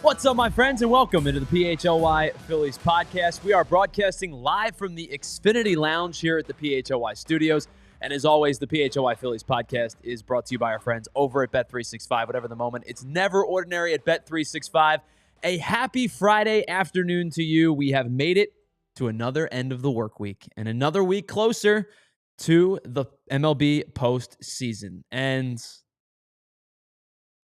What's up, my friends, and welcome into the PHLY Phillies podcast. We are broadcasting live from the Xfinity Lounge here at the PHLY studios. And as always, the PHLY Phillies podcast is brought to you by our friends over at Bet365. Whatever the moment, it's never ordinary at Bet365. A happy Friday afternoon to you. We have made it to another end of the work week and another week closer to the MLB postseason. And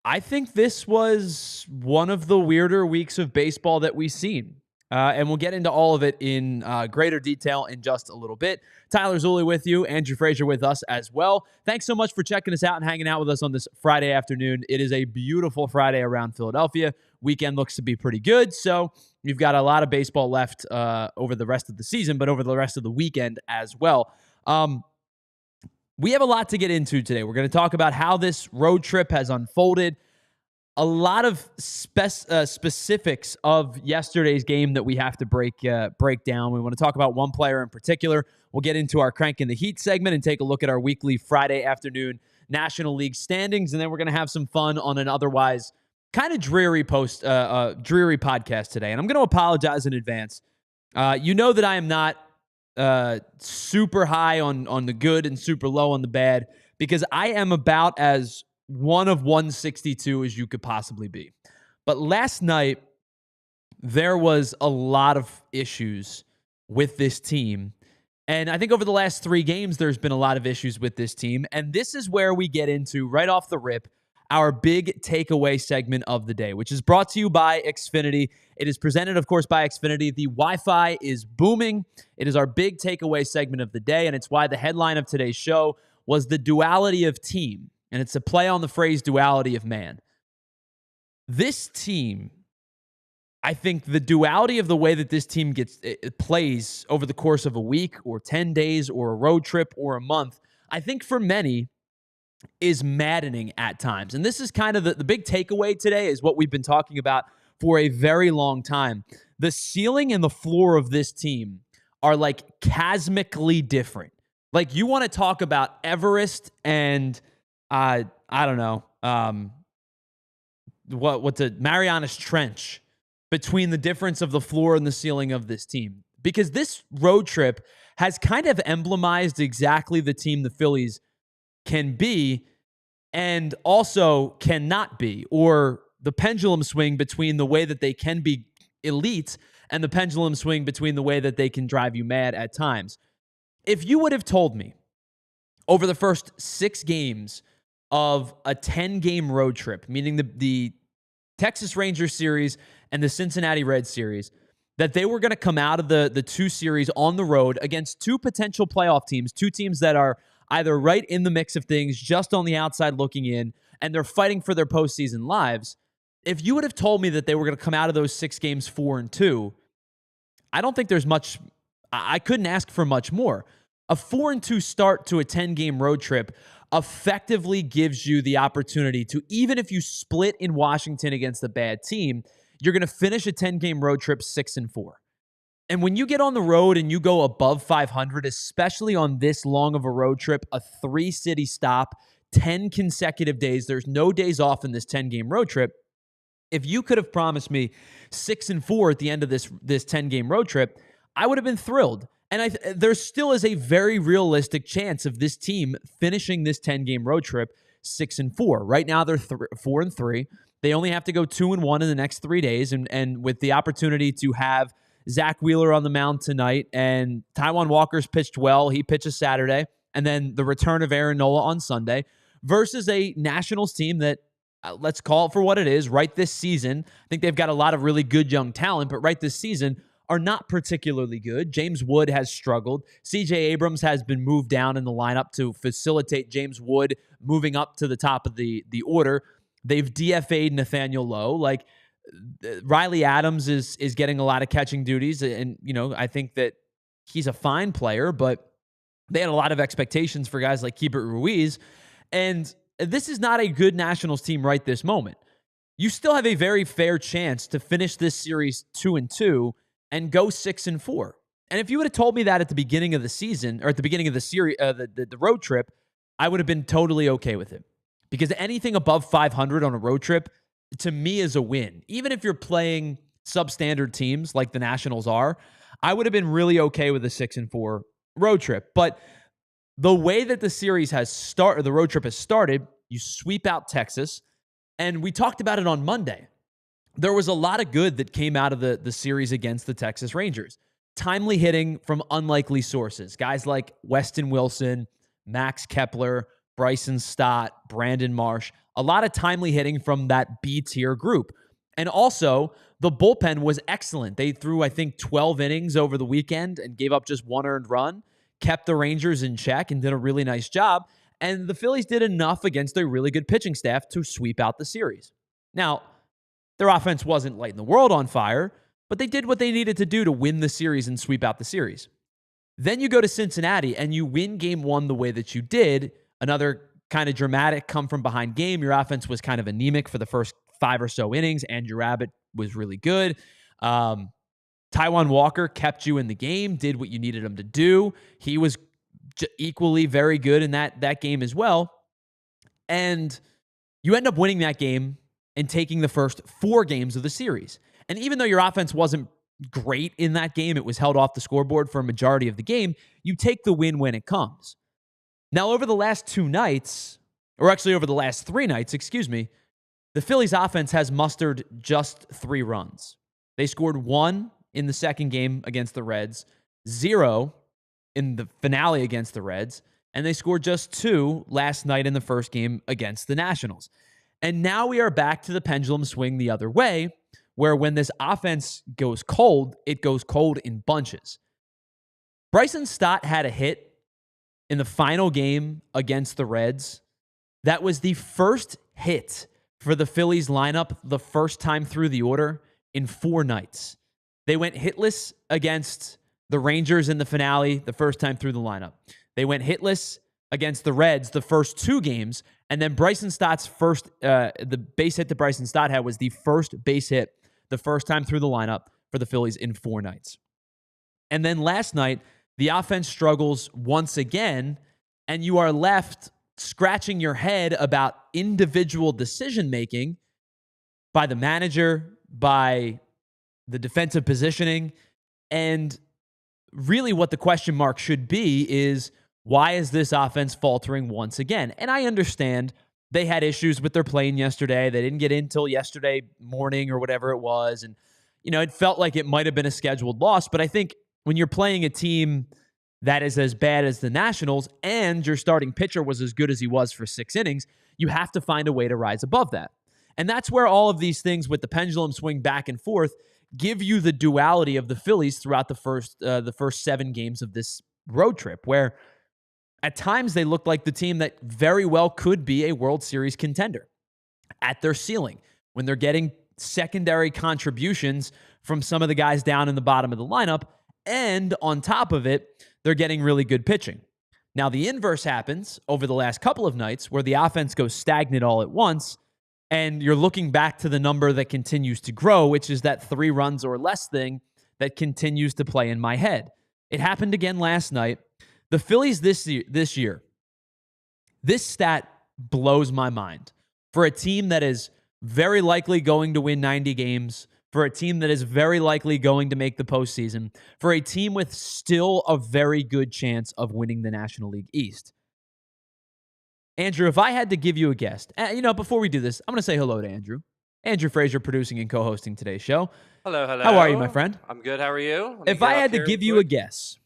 I think this was one of the weirder weeks of baseball that we've seen. And we'll get into all of it in greater detail in just a little bit. Tyler Zulli with you, Andrew Frazier with us as well. Thanks so much for checking us out and hanging out with us on this Friday afternoon. It is a beautiful Friday around Philadelphia. Weekend looks to be pretty good, so you've got a lot of baseball left over the rest of the season, but over the rest of the weekend as well. We have a lot to get into today. We're going to talk about how this road trip has unfolded, a lot of specifics of yesterday's game that we have to break down. We want to talk about one player in particular. We'll get into our Crank in the Heat segment and take a look at our weekly Friday afternoon National League standings, and then we're going to have some fun on an otherwise kind of dreary podcast today. And I'm going to apologize in advance. You know that I am not super high on the good and super low on the bad, because I am about as one of 162 as you could possibly be. But last night, there was a lot of issues with this team. And I think over the last 3 games, there's been a lot of issues with this team. And this is where we get into, right off the rip, our big takeaway segment of the day, which is brought to you by Xfinity. It is presented, of course, by Xfinity. The Wi-Fi is booming. It is our big takeaway segment of the day, and it's why the headline of today's show was the duality of team, and it's a play on the phrase duality of man. This team, I think the duality of the way that this team plays over the course of a week or 10 days or a road trip or a month, I think for many is maddening at times. And this is kind of the big takeaway today is what we've been talking about for a very long time. The ceiling and the floor of this team are like chasmically different. Like you want to talk about Everest and I don't know, what's a Marianas Trench between the difference of the floor and the ceiling of this team. Because this road trip has kind of emblemized exactly the team the Phillies can be and also cannot be, or the pendulum swing between the way that they can be elite and the pendulum swing between the way that they can drive you mad at times. If you would have told me over the first 6 games of a 10-game road trip, meaning the Texas Rangers series and the Cincinnati Reds series, that they were going to come out of the 2 series on the road against 2 potential playoff teams, 2 teams that are either right in the mix of things, just on the outside looking in, and they're fighting for their postseason lives. If you would have told me that they were going to come out of those 6 games 4-2, I don't think there's much. I couldn't ask for much more. A 4-2 start to a 10-game road trip effectively gives you the opportunity to, even if you split in Washington against a bad team, you're going to finish a 10-game road trip 6-4. And when you get on the road and you go above 500, especially on this long of a road trip, a 3-city stop, 10 consecutive days, there's no days off in this 10-game road trip. If you could have promised me 6-4 at the end of this 10-game road trip, I would have been thrilled. And there still is a very realistic chance of this team finishing this 10-game road trip 6-4. Right now, they're 4-3. They only have to go 2-1 in the next 3 days. And with the opportunity to have Zach Wheeler on the mound tonight, and Taijuan Walker's pitched well. He pitches Saturday. And then the return of Aaron Nola on Sunday versus a Nationals team that, let's call it for what it is, right this season. I think they've got a lot of really good young talent, but right this season are not particularly good. James Wood has struggled. CJ Abrams has been moved down in the lineup to facilitate James Wood moving up to the top of the order. They've DFA'd Nathaniel Lowe. Like, Riley Adams is getting a lot of catching duties, and I think that he's a fine player, but they had a lot of expectations for guys like Keibert Ruiz, and this is not a good Nationals team right this moment. You still have a very fair chance to finish this series 2-2 and go 6-4. And if you would have told me that at the beginning of the season, or at the beginning of the series, the road trip, I would have been totally okay with it, because anything above 500 on a road trip, to me, is a win. Even if you're playing substandard teams like the Nationals are, I would have been really okay with a 6-4 road trip. But the way that the road trip has started, you sweep out Texas, and we talked about it on Monday. There was a lot of good that came out of the series against the Texas Rangers. Timely hitting from unlikely sources. Guys like Weston Wilson, Max Kepler, Bryson Stott, Brandon Marsh. A lot of timely hitting from that B-tier group. And also, the bullpen was excellent. They threw, I think, 12 innings over the weekend and gave up just one earned run, kept the Rangers in check, and did a really nice job. And the Phillies did enough against a really good pitching staff to sweep out the series. Now, their offense wasn't lighting the world on fire, but they did what they needed to do to win the series and sweep out the series. Then you go to Cincinnati and you win game one the way that you did. Another kind of dramatic come-from-behind game. Your offense was kind of anemic for the first 5 or so innings. Andrew Abbott was really good. Taijuan Walker kept you in the game, did what you needed him to do. He was equally very good in that game as well. And you end up winning that game and taking the first 4 games of the series. And even though your offense wasn't great in that game, it was held off the scoreboard for a majority of the game, you take the win when it comes. Now, over the last 2 nights, or actually over the last 3 nights, the Phillies offense has mustered just 3 runs. They scored 1 in the second game against the Reds, 0 in the finale against the Reds, and they scored just 2 last night in the first game against the Nationals. And now we are back to the pendulum swing the other way, where when this offense goes cold, it goes cold in bunches. Bryson Stott had a hit in the final game against the Reds. That was the first hit for the Phillies lineup the first time through the order in 4 nights. They went hitless against the Rangers in the finale the first time through the lineup. They went hitless against the Reds the first 2 games, and then Bryson Stott's the base hit that Bryson Stott had was the first base hit the first time through the lineup for the Phillies in 4 nights. And then last night, the offense struggles once again, and you are left scratching your head about individual decision-making by the manager, by the defensive positioning, and really what the question mark should be is, why is this offense faltering once again? And I understand they had issues with their plane yesterday. They didn't get in till yesterday morning or whatever it was, and it felt like it might have been a scheduled loss, but I think when you're playing a team that is as bad as the Nationals and your starting pitcher was as good as he was for 6 innings, you have to find a way to rise above that. And that's where all of these things with the pendulum swing back and forth give you the duality of the Phillies throughout the first 7 games of this road trip, where at times they looked like the team that very well could be a World Series contender at their ceiling when they're getting secondary contributions from some of the guys down in the bottom of the lineup. And on top of it, they're getting really good pitching. Now, the inverse happens over the last couple of nights where the offense goes stagnant all at once, and you're looking back to the number that continues to grow, which is that 3 runs or less thing that continues to play in my head. It happened again last night. The Phillies this year, this stat blows my mind. For a team that is very likely going to win 90 games, for a team that is very likely going to make the postseason, for a team with still a very good chance of winning the National League East. Andrew, if I had to give you a guess, before we do this, I'm going to say hello to Andrew. Andrew Frazier producing and co-hosting today's show. Hello. How are you, my friend? I'm good. How are you? If I had to give you a guess,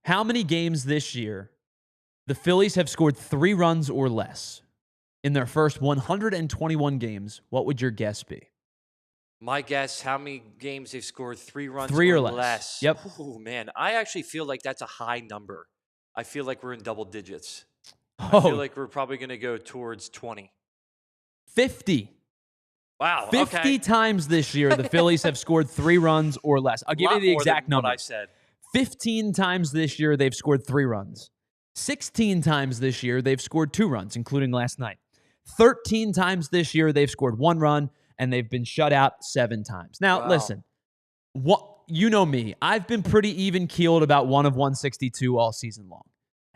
how many games this year the Phillies have scored 3 runs or less in their first 121 games, what would your guess be? My guess, how many games they've scored 3 runs 3 or or less. less. Yep. Oh, man. I actually feel like that's a high number. I feel like we're in double digits. I feel Oh, like we're probably going to go towards 20. 50. Wow. 50 Okay. times this year, the Phillies have scored 3 runs or less. I'll give you the exact number. What I said. 15 times this year, they've scored 3 runs. 16 times this year, they've scored 2 runs, including last night. 13 times this year, they've scored 1 run, and they've been shut out 7 times. Now, listen, you know me. I've been pretty even-keeled about 1 of 162 all season long.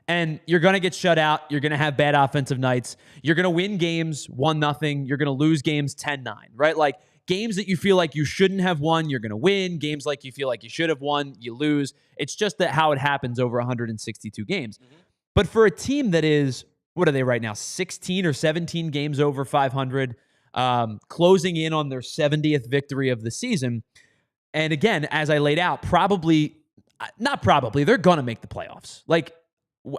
And you're going to get shut out. You're going to have bad offensive nights. You're going to win games 1-0. You're going to lose games 10-9, right? Like games that you feel like you shouldn't have won, you're going to win. Games like you feel like you should have won, you lose. It's just that how it happens over 162 games. Mm-hmm. But for a team that is, what are they right now, 16 or 17 games over 500, closing in on their 70th victory of the season. And again, as I laid out, they're going to make the playoffs. Like,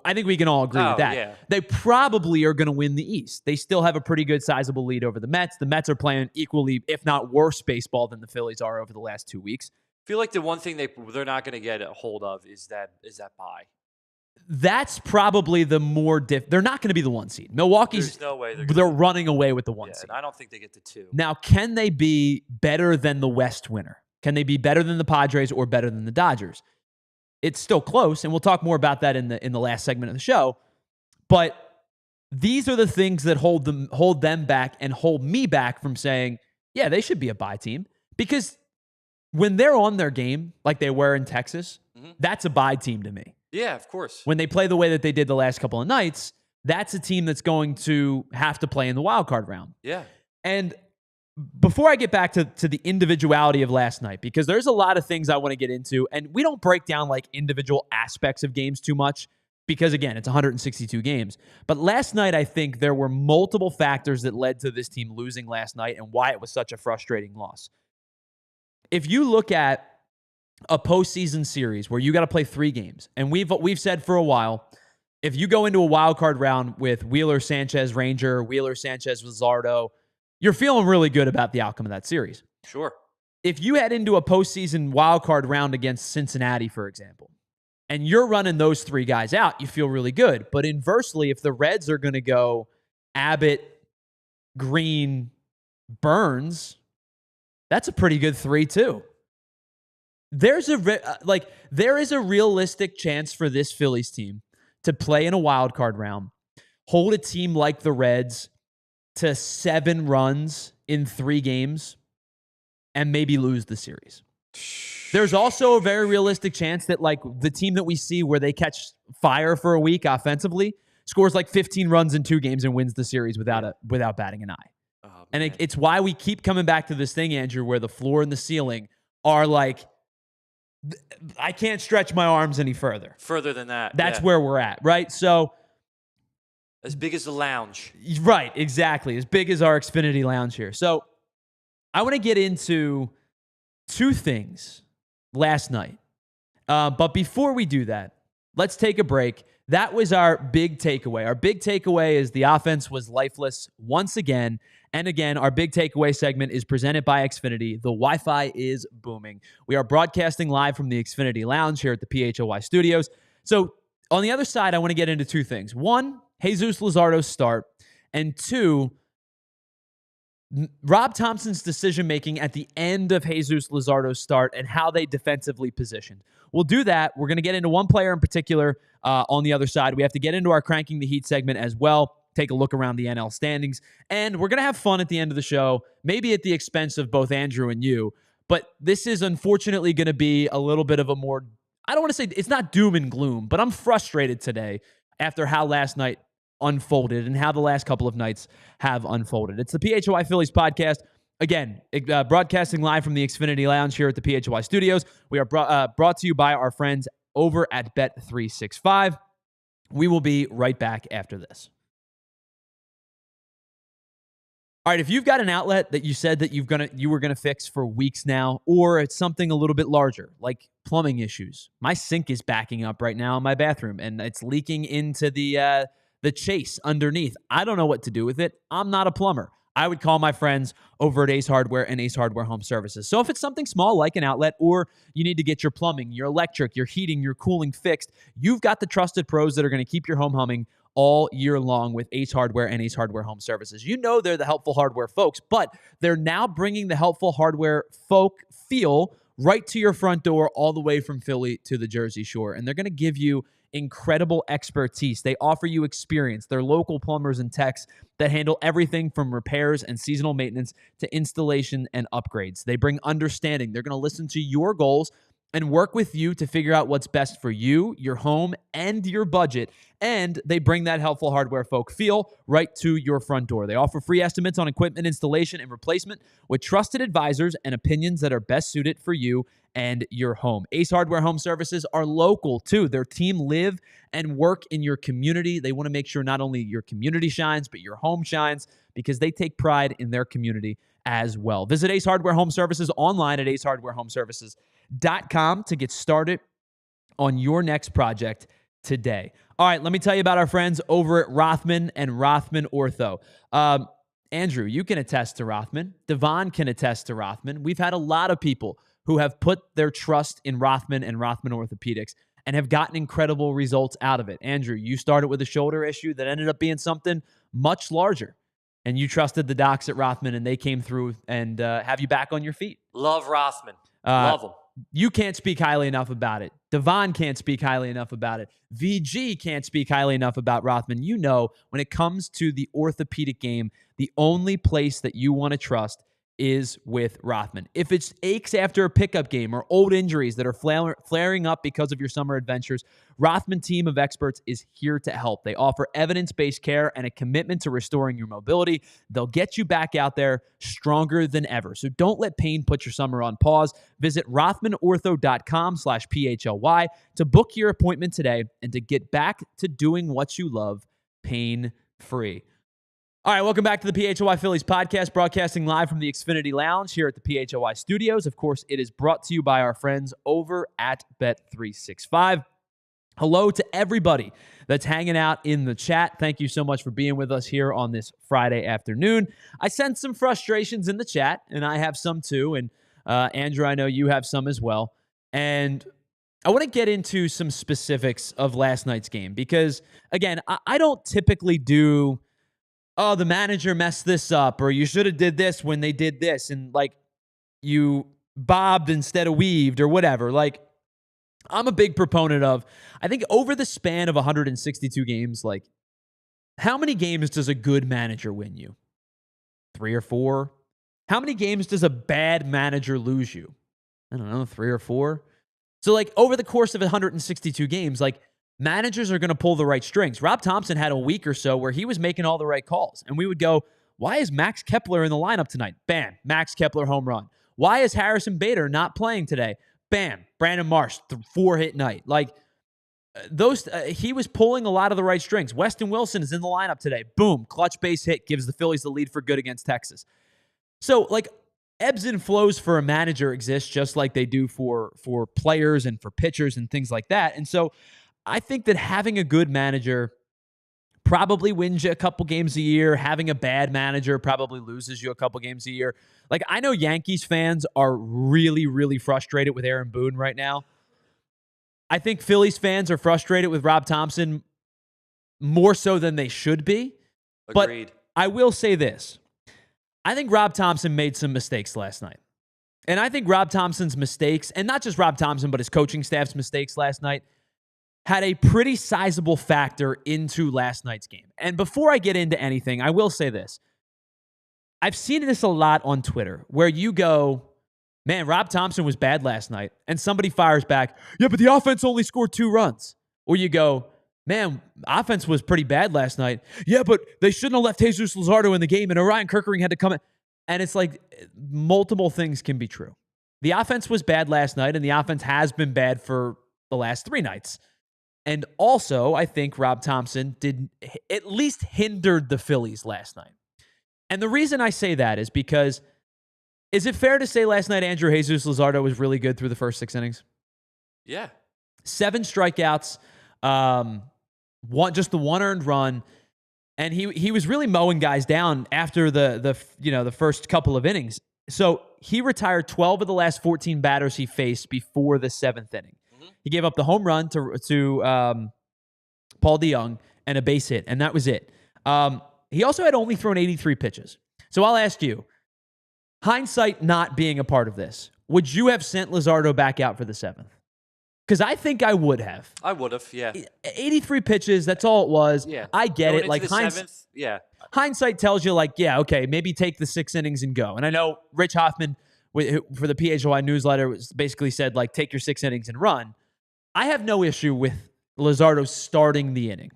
I think we can all agree with that. Yeah. They probably are going to win the East. They still have a pretty good sizable lead over the Mets. The Mets are playing equally, if not worse, baseball than the Phillies are over the last 2 weeks. I feel like the one thing they're not going to get a hold of is that bye. That's probably the more they're not going to be the 1 seed. Milwaukee's, there's no way they're running away with the 1 seed. I don't think they get the 2. Now, can they be better than the West winner? Can they be better than the Padres or better than the Dodgers? It's still close, and we'll talk more about that in the last segment of the show. But these are the things that hold them back and hold me back from saying, yeah, they should be a bye team. Because when they're on their game, like they were in Texas, that's a bye team to me. Yeah, of course. When they play the way that they did the last couple of nights, that's a team that's going to have to play in the wild card round. Yeah. And before I get back to the individuality of last night, because there's a lot of things I want to get into, and we don't break down like individual aspects of games too much because, again, it's 162 games. But last night, I think there were multiple factors that led to this team losing last night and why it was such a frustrating loss. If you look at a postseason series where you got to play 3 games, and we've said for a while, if you go into a wild card round with Wheeler, Sanchez, Ranger, Wheeler, Sanchez, Luzardo, you're feeling really good about the outcome of that series. Sure. If you head into a postseason wildcard round against Cincinnati, for example, and you're running those 3 guys out, you feel really good. But inversely, if the Reds are going to go Abbott, Green, Burns, that's a pretty good 3 too. There is a realistic chance for this Phillies team to play in a wildcard round, hold a team like the Reds to 7 runs in 3 games, and maybe lose the series. There's also a very realistic chance that like the team that we see where they catch fire for a week offensively scores like 15 runs in 2 games and wins the series without batting an eye. Oh, and it's why we keep coming back to this thing, Andrew, where the floor and the ceiling are like, I can't stretch my arms any further. Further than that. That's where we're at, right? So as big as the lounge. Right, exactly. As big as our Xfinity lounge here. So I want to get into 2 things last night. But before we do that, let's take a break. That was our big takeaway. Our big takeaway is the offense was lifeless once again. And again, our big takeaway segment is presented by Xfinity. The Wi-Fi is booming. We are broadcasting live from the Xfinity Lounge here at the PHLY studios. So on the other side, I want to get into 2 things. 1, Jesús Luzardo's start. And 2, Rob Thomson's decision-making at the end of Jesús Luzardo's start and how they defensively positioned. We'll do that. We're going to get into one player in particular on the other side. We have to get into our Cranking the Heat segment as well, take a look around the NL standings, and we're going to have fun at the end of the show, maybe at the expense of both Andrew and you, but this is unfortunately going to be a little bit of a more, I don't want to say, it's not doom and gloom, but I'm frustrated today after how last night unfolded and how the last couple of nights have unfolded. It's the PHLY Phillies podcast. Again, broadcasting live from the Xfinity Lounge here at the PHLY studios. We are brought to you by our friends over at Bet365. We will be right back after this. All right, if you've got an outlet that you said that you were gonna fix for weeks now, or it's something a little bit larger, like plumbing issues. My sink is backing up right now in my bathroom, and it's leaking into the chase underneath. I don't know what to do with it. I'm not a plumber. I would call my friends over at Ace Hardware and Ace Hardware Home Services. So if it's something small like an outlet, or you need to get your plumbing, your electric, your heating, your cooling fixed, you've got the trusted pros that are going to keep your home humming all year long with Ace Hardware and Ace Hardware Home Services. You know they're the helpful hardware folks, but they're now bringing the helpful hardware folk feel right to your front door, all the way from Philly to the Jersey Shore. And they're going to give you incredible expertise. They offer you experience. They're local plumbers and techs that handle everything from repairs and seasonal maintenance to installation and upgrades. They bring understanding. They're going to listen to your goals and work with you to figure out what's best for you, your home, and your budget. And they bring that helpful hardware folk feel right to your front door. They offer free estimates on equipment installation and replacement with trusted advisors and opinions that are best suited for you and your home. Ace Hardware Home Services are local too. Their team live and work in your community. They want to make sure not only your community shines, but your home shines, because they take pride in their community as well. Visit Ace Hardware Home Services online at acehardwarehomeservices.com to get started on your next project today. All right, let me tell you about our friends over at Rothman and Rothman Ortho. Andrew, you can attest to Rothman. Devon can attest to Rothman. We've had a lot of people who have put their trust in Rothman and Rothman Orthopedics and have gotten incredible results out of it. Andrew, you started with a shoulder issue that ended up being something much larger, and you trusted the docs at Rothman, and they came through and have you back on your feet. Love Rothman. Love them. You can't speak highly enough about it. Devon can't speak highly enough about it. VG can't speak highly enough about Rothman. You know, when it comes to the orthopedic game, the only place that you want to trust is with Rothman. If it's aches after a pickup game or old injuries that are flaring up because of your summer adventures, Rothman team of experts is here to help. They offer evidence-based care and a commitment to restoring your mobility. They'll get you back out there stronger than ever. So don't let pain put your summer on pause. Visit rothmanortho.com/PHLY to book your appointment today and to get back to doing what you love pain-free. All right, welcome back to the PHLY Phillies podcast, broadcasting live from the Xfinity Lounge here at the PHLY studios. Of course, it is brought to you by our friends over at Bet365. Hello to everybody that's hanging out in the chat. Thank you so much for being with us here on this Friday afternoon. I sense some frustrations in the chat, and I have some too. And Andrew, I know you have some as well. And I want to get into some specifics of last night's game because, again, I don't typically do, oh, the manager messed this up, or you should have did this when they did this, and like you bobbed instead of weaved or whatever. Like, I'm a big proponent of, I think over the span of 162 games, like, how many games does a good manager win you? 3 or 4? How many games does a bad manager lose you? I don't know, 3 or 4? So, like, over the course of 162 games, like, managers are going to pull the right strings. Rob Thomson had a week or so where he was making all the right calls. And we would go, why is Max Kepler in the lineup tonight? Bam, Max Kepler home run. Why is Harrison Bader not playing today? Bam, Brandon Marsh, 4-hit night. Like, he was pulling a lot of the right strings. Weston Wilson is in the lineup today. Boom, clutch base hit, gives the Phillies the lead for good against Texas. So, like, ebbs and flows for a manager exist just like they do for players and for pitchers and things like that. And so I think that having a good manager probably wins you a couple games a year. Having a bad manager probably loses you a couple games a year. Like, I know Yankees fans are really, really frustrated with Aaron Boone right now. I think Phillies fans are frustrated with Rob Thomson more so than they should be. Agreed. But I will say this. I think Rob Thomson made some mistakes last night. And I think Rob Thomson's mistakes, and not just Rob Thomson, but his coaching staff's mistakes last night, had a pretty sizable factor into last night's game. And before I get into anything, I will say this. I've seen this a lot on Twitter where you go, man, Rob Thomson was bad last night. And somebody fires back, yeah, but the offense only scored 2 runs. Or you go, man, offense was pretty bad last night. Yeah, but they shouldn't have left Jesús Luzardo in the game, and Orion Kirkering had to come in. And it's like multiple things can be true. The offense was bad last night, and the offense has been bad for the last 3 nights. And also, I think Rob Thomson did at least hindered the Phillies last night. And the reason I say that is because, is it fair to say last night Andrew Jesús Luzardo was really good through the first 6 innings? Yeah. 7 strikeouts, just the 1 earned run. And he was really mowing guys down after the first couple of innings. So he retired 12 of the last 14 batters he faced before the 7th inning. Mm-hmm. He gave up the home run to Paul DeYoung and a base hit, and that was it. He also had only thrown 83 pitches. So I'll ask you, hindsight not being a part of this, would you have sent Luzardo back out for the 7th? Because I think I would have. I would have, yeah. 83 pitches, that's all it was. Yeah. I get Going it. Like into the 7th, yeah. Hindsight tells you, like, yeah, okay, maybe take the 6 innings and go. And I know Rich Hoffman for the PHLY newsletter basically said, like, take your 6 innings and run. I have no issue with Luzardo starting the inning.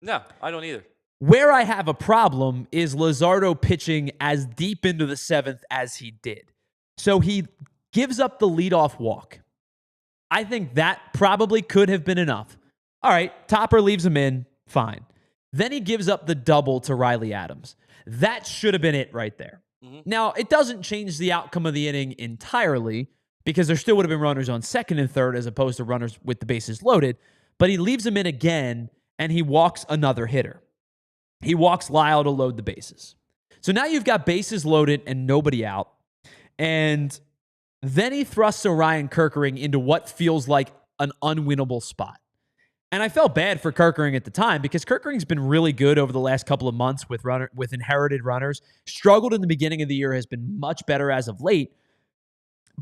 No, I don't either. Where I have a problem is Luzardo pitching as deep into the 7th as he did. So he gives up the leadoff walk. I think that probably could have been enough. All right, Topper leaves him in, fine. Then he gives up the double to Riley Adams. That should have been it right there. Mm-hmm. Now, it doesn't change the outcome of the inning entirely because there still would have been runners on 2nd and 3rd as opposed to runners with the bases loaded, but he leaves him in again and he walks another hitter. He walks Lyle to load the bases. So now you've got bases loaded and nobody out. And then he thrusts Orion Kerkering into what feels like an unwinnable spot. And I felt bad for Kerkering at the time because Kerkering's been really good over the last couple of months with inherited runners. Struggled in the beginning of the year, has been much better as of late.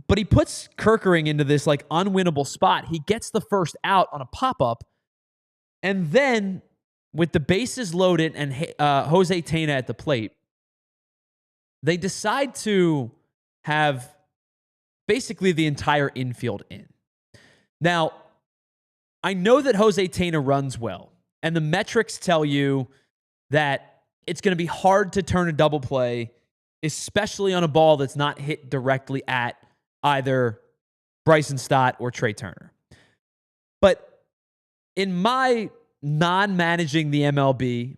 But he puts Kerkering into this like unwinnable spot. He gets the first out on a pop-up. And then with the bases loaded and Jose Tena at the plate, they decide to have basically the entire infield in. Now, I know that Jose Tena runs well, and the metrics tell you that it's going to be hard to turn a double play, especially on a ball that's not hit directly at either Bryson Stott or Trey Turner. But in my non-managing the MLB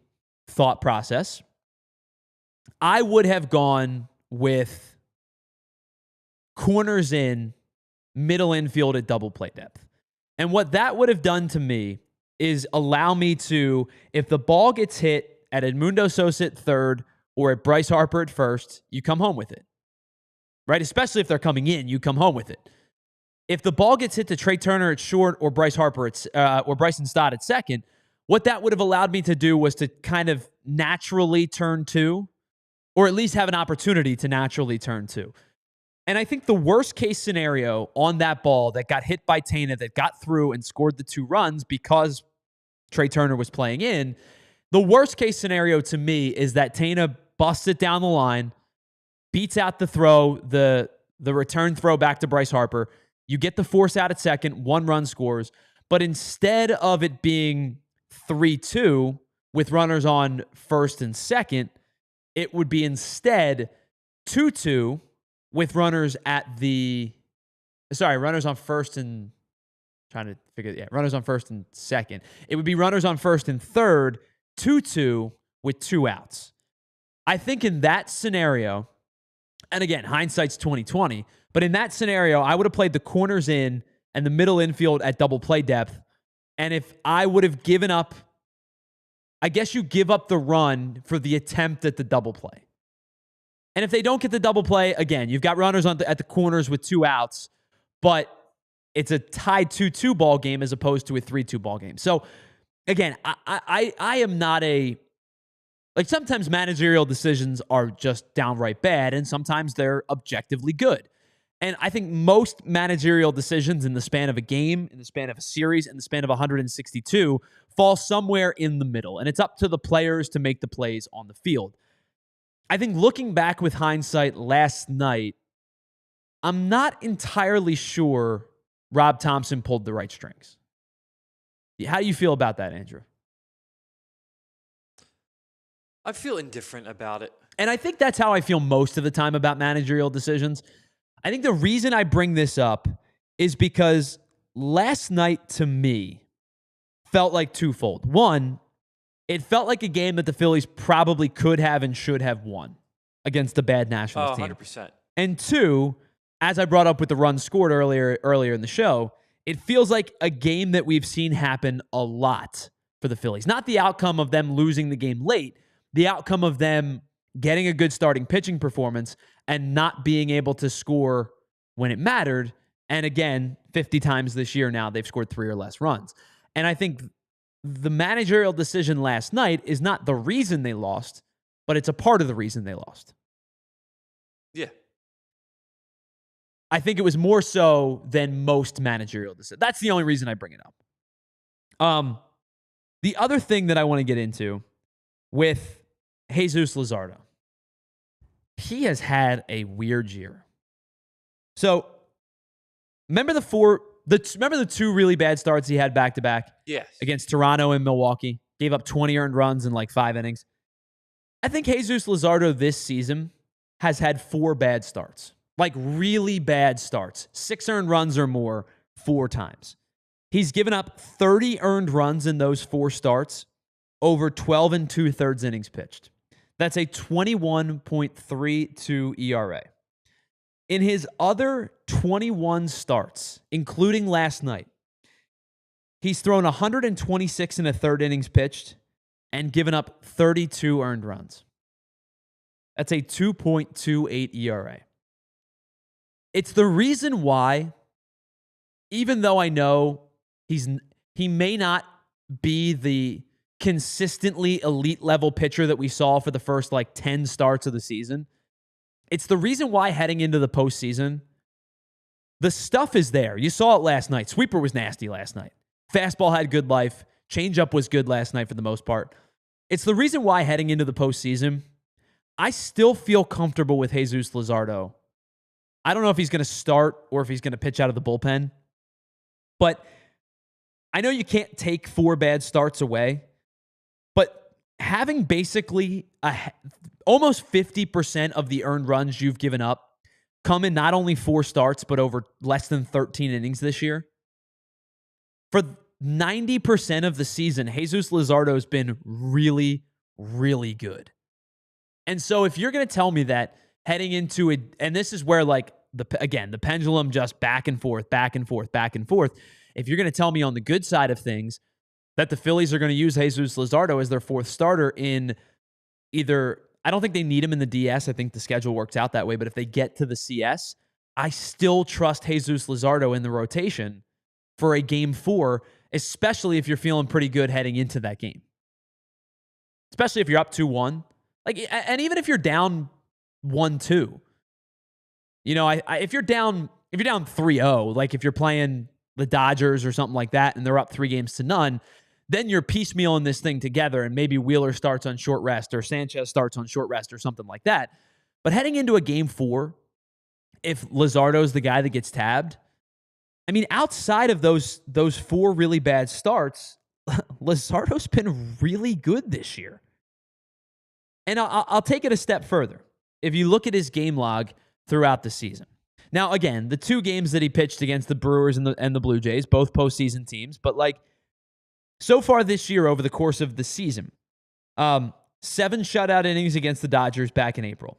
thought process, I would have gone with corners in, middle infield at double play depth. And what that would have done to me is allow me to, if the ball gets hit at Edmundo Sosa at 3rd or at Bryce Harper at 1st, you come home with it. Right? Especially if they're coming in, you come home with it. If the ball gets hit to Trey Turner at short or Bryce Harper at, or Bryson Stott at 2nd, what that would have allowed me to do was to kind of naturally turn 2, or at least have an opportunity to naturally turn 2. And I think the worst case scenario on that ball that got hit by Tena, that got through and scored the 2 runs because Trey Turner was playing in, the worst case scenario to me is that Tena busts it down the line, beats out the throw, the return throw back to Bryce Harper. You get the force out at 2nd, 1 run scores. But instead of it being 3-2 with runners on 1st and 2nd, it would be instead 2-2 with runners runners on 1st and runners on 1st and 2nd. It would be runners on 1st and 3rd, 2-2 with 2 outs. I think in that scenario, and again, hindsight's 20/20, but in that scenario, I would have played the corners in and the middle infield at double play depth. And if I would have given up, I guess you give up the run for the attempt at the double play. And if they don't get the double play, again, you've got runners at the corners with 2 outs, but it's a tied 2-2 ball game as opposed to a 3-2 ball game. So again, I am not sometimes managerial decisions are just downright bad, and sometimes they're objectively good. And I think most managerial decisions in the span of a game, in the span of a series, in the span of 162 fall somewhere in the middle. And it's up to the players to make the plays on the field. I think looking back with hindsight last night, I'm not entirely sure Rob Thomson pulled the right strings. How do you feel about that, Andrew? I feel indifferent about it. And I think that's how I feel most of the time about managerial decisions. I think the reason I bring this up is because last night to me felt like twofold. One, it felt like a game that the Phillies probably could have and should have won against the bad Nationals team. 100%. And 2, as I brought up with the runs scored earlier in the show, it feels like a game that we've seen happen a lot for the Phillies. Not the outcome of them losing the game late, the outcome of them getting a good starting pitching performance and not being able to score when it mattered. And again, 50 times this year now, they've scored 3 or less runs. And I think the managerial decision last night is not the reason they lost, but it's a part of the reason they lost. Yeah. I think it was more so than most managerial decisions. That's the only reason I bring it up. The other thing that I want to get into with Jesús Luzardo, he has had a weird year. So remember the 2 really bad starts he had back to back? Yes. Against Toronto and Milwaukee. Gave up 20 earned runs in like 5 innings. I think Jesús Luzardo this season has had 4 bad starts. Like really bad starts. 6 earned runs or more 4 times. He's given up 30 earned runs in those 4 starts over 12 2/3 innings pitched. That's a 21.32 ERA. In his other 21 starts, including last night, he's thrown 126 1/3 innings pitched and given up 32 earned runs. That's a 2.28 ERA. It's the reason why, even though I know he may not be the consistently elite level pitcher that we saw for the first 10 starts of the season, it's the reason why heading into the postseason, the stuff is there. You saw it last night. Sweeper was nasty last night. Fastball had good life. Changeup was good last night for the most part. It's the reason why heading into the postseason, I still feel comfortable with Jesús Luzardo. I don't know if he's going to start or if he's going to pitch out of the bullpen, but I know you can't take 4 bad starts away, but having basically almost 50% of the earned runs you've given up come in not only 4 starts, but over less than 13 innings this year. For 90% of the season, Jesús Luzardo has been really, really good. And so if you're going to tell me that heading into it, and this is where the pendulum just back and forth, back and forth, back and forth. If you're going to tell me on the good side of things that the Phillies are going to use Jesús Luzardo as their 4th starter in either, I don't think they need him in the DS. I think the schedule works out that way. But if they get to the CS, I still trust Jesús Luzardo in the rotation for a game 4, especially if you're feeling pretty good heading into that game. Especially if you're up 2-1. And even if you're down 1-2. If you're down 3-0, if you're playing the Dodgers or something like that and they're up 3-0, then you're piecemealing this thing together and maybe Wheeler starts on short rest or Sanchez starts on short rest or something like that. But heading into a game 4, if Luzardo's the guy that gets tabbed, I mean, outside of those 4 really bad starts, Luzardo's been really good this year. And I'll take it a step further. If you look at his game log throughout the season. Now, again, the 2 games that he pitched against the Brewers and the Blue Jays, both postseason teams, but so far this year over the course of the season, 7 shutout innings against the Dodgers back in April.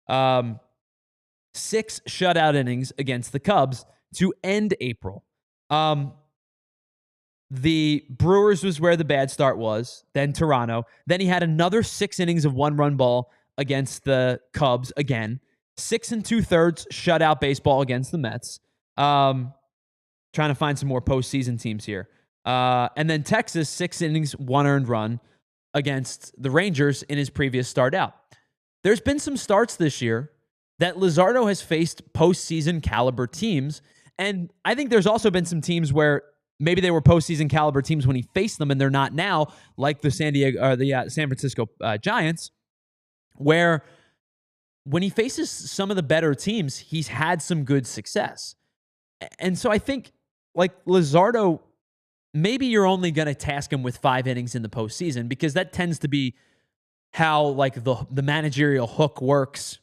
6 shutout innings against the Cubs to end April. The Brewers was where the bad start was, then Toronto. Then he had another 6 innings of 1-run ball against the Cubs again. 6 2/3 shutout baseball against the Mets. Trying to find some more postseason teams here. And then Texas, 6 innings, 1 earned run against the Rangers in his previous start out. There's been some starts this year that Luzardo has faced postseason caliber teams. And I think there's also been some teams where maybe they were postseason caliber teams when he faced them and they're not now, like the San Francisco Giants, where when he faces some of the better teams, he's had some good success. And so I think, Luzardo, maybe you're only going to task him with 5 innings in the postseason because that tends to be how, the managerial hook works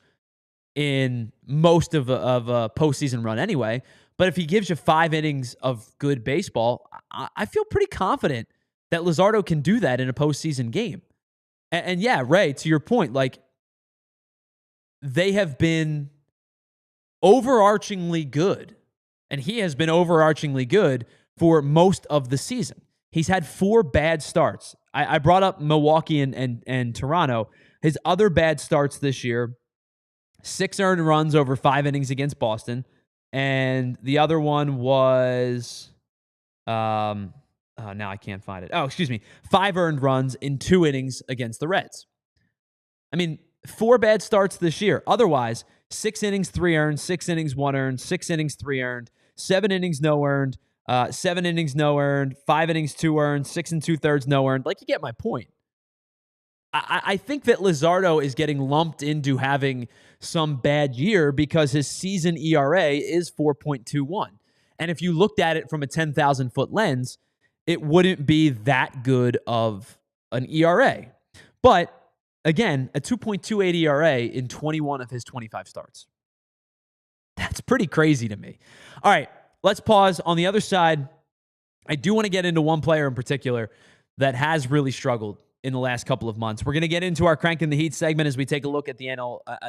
in most of a postseason run anyway. But if he gives you 5 innings of good baseball, I feel pretty confident that Luzardo can do that in a postseason game. And yeah, Ray, to your point, they have been overarchingly good, and he has been overarchingly good for most of the season. He's had 4 bad starts. I brought up Milwaukee and Toronto. His other bad starts this year, 6 earned runs over 5 innings against Boston. And the other one was, now I can't find it. Oh, excuse me. 5 earned runs in 2 innings against the Reds. I mean, 4 bad starts this year. Otherwise, 6 innings, 3 earned, 6 innings, 1 earned, 6 innings, 3 earned, 7 innings, no earned, 7 innings, no earned, 5 innings, 2 earned, 6 2/3, no earned. Like, you get my point. I think that Luzardo is getting lumped into having some bad year because his season ERA is 4.21. And if you looked at it from a 10,000-foot lens, it wouldn't be that good of an ERA. But again, a 2.28 ERA in 21 of his 25 starts. That's pretty crazy to me. All right, let's pause. On the other side, I do want to get into one player in particular that has really struggled in the last couple of months. We're going to get into our Cranking the Heat segment as we take a look at the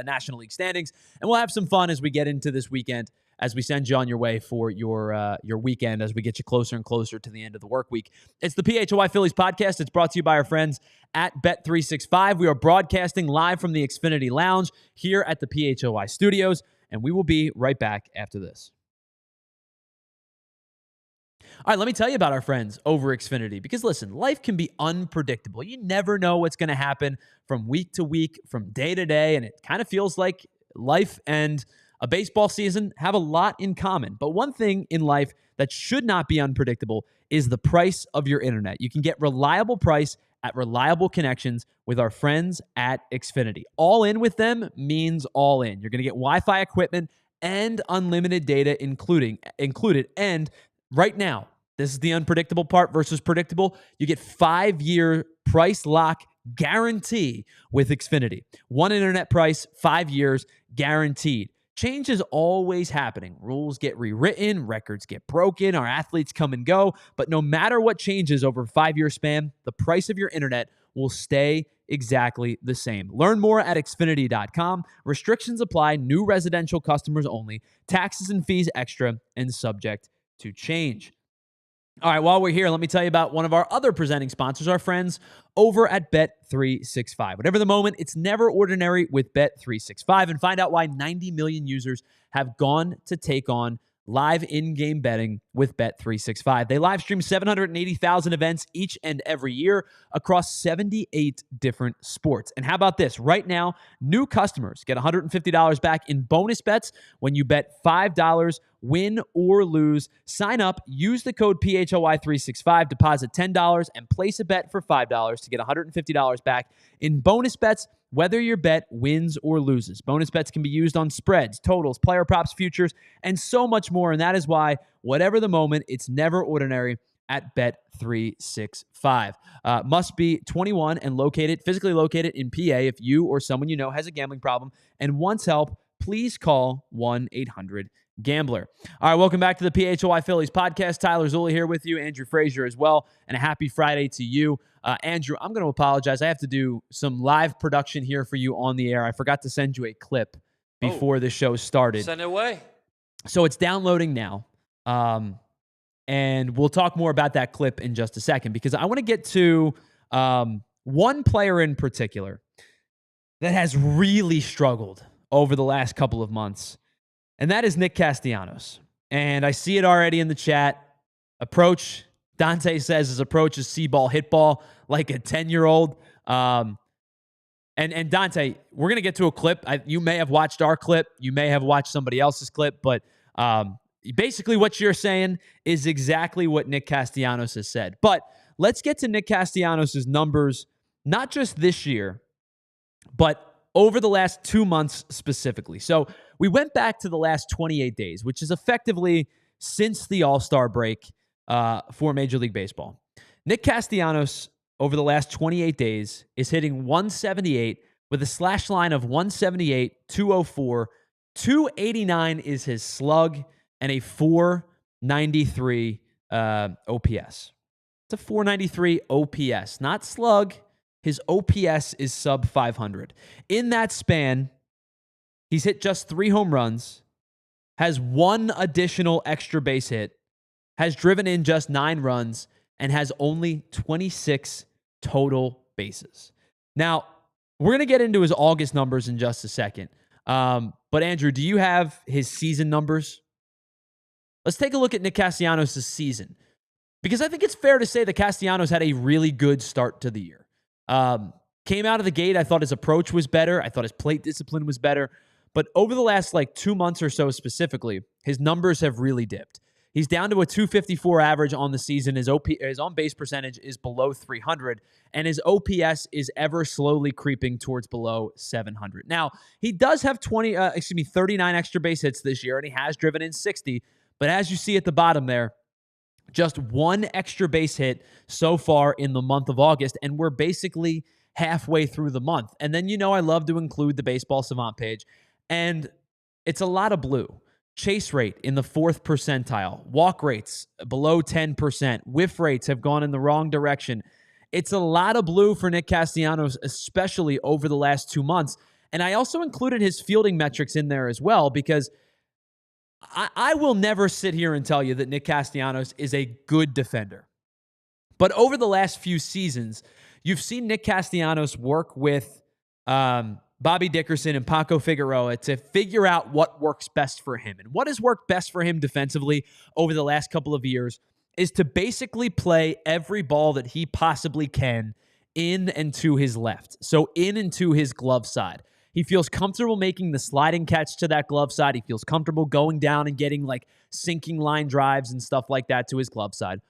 National League standings, and we'll have some fun as we get into this weekend, as we send you on your way for your weekend, as we get you closer and closer to the end of the work week. It's the PHLY Phillies podcast. It's brought to you by our friends at Bet365. We are broadcasting live from the Xfinity Lounge here at the PHLY studios, and we will be right back after this. All right, let me tell you about our friends over Xfinity, because listen, life can be unpredictable. You never know what's going to happen from week to week, from day to day, and it kind of feels like life and a baseball season have a lot in common. But one thing in life that should not be unpredictable is the price of your internet. You can get reliable price at reliable connections with our friends at Xfinity. All in with them means all in. You're going to get Wi-Fi equipment and unlimited data included. And right now, this is the unpredictable part versus predictable. You get 5-year price lock guarantee with Xfinity. One internet price, 5 years guaranteed. Change is always happening. Rules get rewritten, records get broken, our athletes come and go. But no matter what changes over a 5-year span, the price of your internet will stay exactly the same. Learn more at Xfinity.com. Restrictions apply. New residential customers only. Taxes and fees extra and subject to change. All right, while we're here, let me tell you about one of our other presenting sponsors, our friends over at Bet365. Whatever the moment, it's never ordinary with Bet365, and find out why 90 million users have gone to take on live in-game betting with Bet365. They live stream 780,000 events each and every year across 78 different sports. And how about this? Right now, new customers get $150 back in bonus bets when you bet $5, win or lose. Sign up, use the code PHLY365, deposit $10, and place a bet for $5 to get $150 back in bonus bets, whether your bet wins or loses. Bonus bets can be used on spreads, totals, player props, futures, and so much more. And that is why, whatever the moment, it's never ordinary at Bet365. Must be 21 and physically located in PA. If you or someone you know has a gambling problem and wants help, please call 1-800-GAMBLER. All right, welcome back to the PHLY Phillies podcast. Tyler Zulli here with you, Andrew Frazier as well, and a happy Friday to you. Andrew, I'm going to apologize. I have to do some live production here for you on the air. I forgot to send you a clip before the show started. Send it away. So it's downloading now, and we'll talk more about that clip in just a second, because I want to get to one player in particular that has really struggled over the last couple of months, and that is Nick Castellanos. And I see it already in the chat. Approach, Dante says his approach is see-ball, hit ball, like a 10-year-old. And Dante, we're going to get to a clip. You may have watched our clip. You may have watched somebody else's clip. But basically what you're saying is exactly what Nick Castellanos has said. But let's get to Nick Castellanos' numbers, not just this year, but over the last 2 months specifically. So we went back to the last 28 days, which is effectively since the All-Star break for Major League Baseball. Nick Castellanos, over the last 28 days, is hitting 178 with a slash line of 178, 204. 289 is his slug, and a 493 OPS. It's a 493 OPS, not slug. His OPS is sub 500. In that span, he's hit just 3 home runs, has 1 additional extra base hit, has driven in just 9 runs, and has only 26 total bases. Now, we're going to get into his August numbers in just a second. But Andrew, do you have his season numbers? Let's take a look at Nick Castellanos' season, because I think it's fair to say that Castellanos had a really good start to the year. Came out of the gate, I thought his approach was better. I thought his plate discipline was better. But over the last 2 months or so specifically, his numbers have really dipped. He's down to a 254 average on the season. His on-base percentage is below 300, and his OPS is ever slowly creeping towards below 700. Now, he does have 39 extra base hits this year, and he has driven in 60. But as you see at the bottom there, just one extra base hit so far in the month of August, and we're basically halfway through the month. And then, I love to include the Baseball Savant page, and it's a lot of blue. Chase rate in the 4th percentile, walk rates below 10%, whiff rates have gone in the wrong direction. It's a lot of blue for Nick Castellanos, especially over the last 2 months. And I also included his fielding metrics in there as well, because I will never sit here and tell you that Nick Castellanos is a good defender. But over the last few seasons, you've seen Nick Castellanos work with Bobby Dickerson and Paco Figueroa to figure out what works best for him. And what has worked best for him defensively over the last couple of years is to basically play every ball that he possibly can in and to his left. So in and to his glove side. He feels comfortable making the sliding catch to that glove side. He feels comfortable going down and getting sinking line drives and stuff like that to his glove side.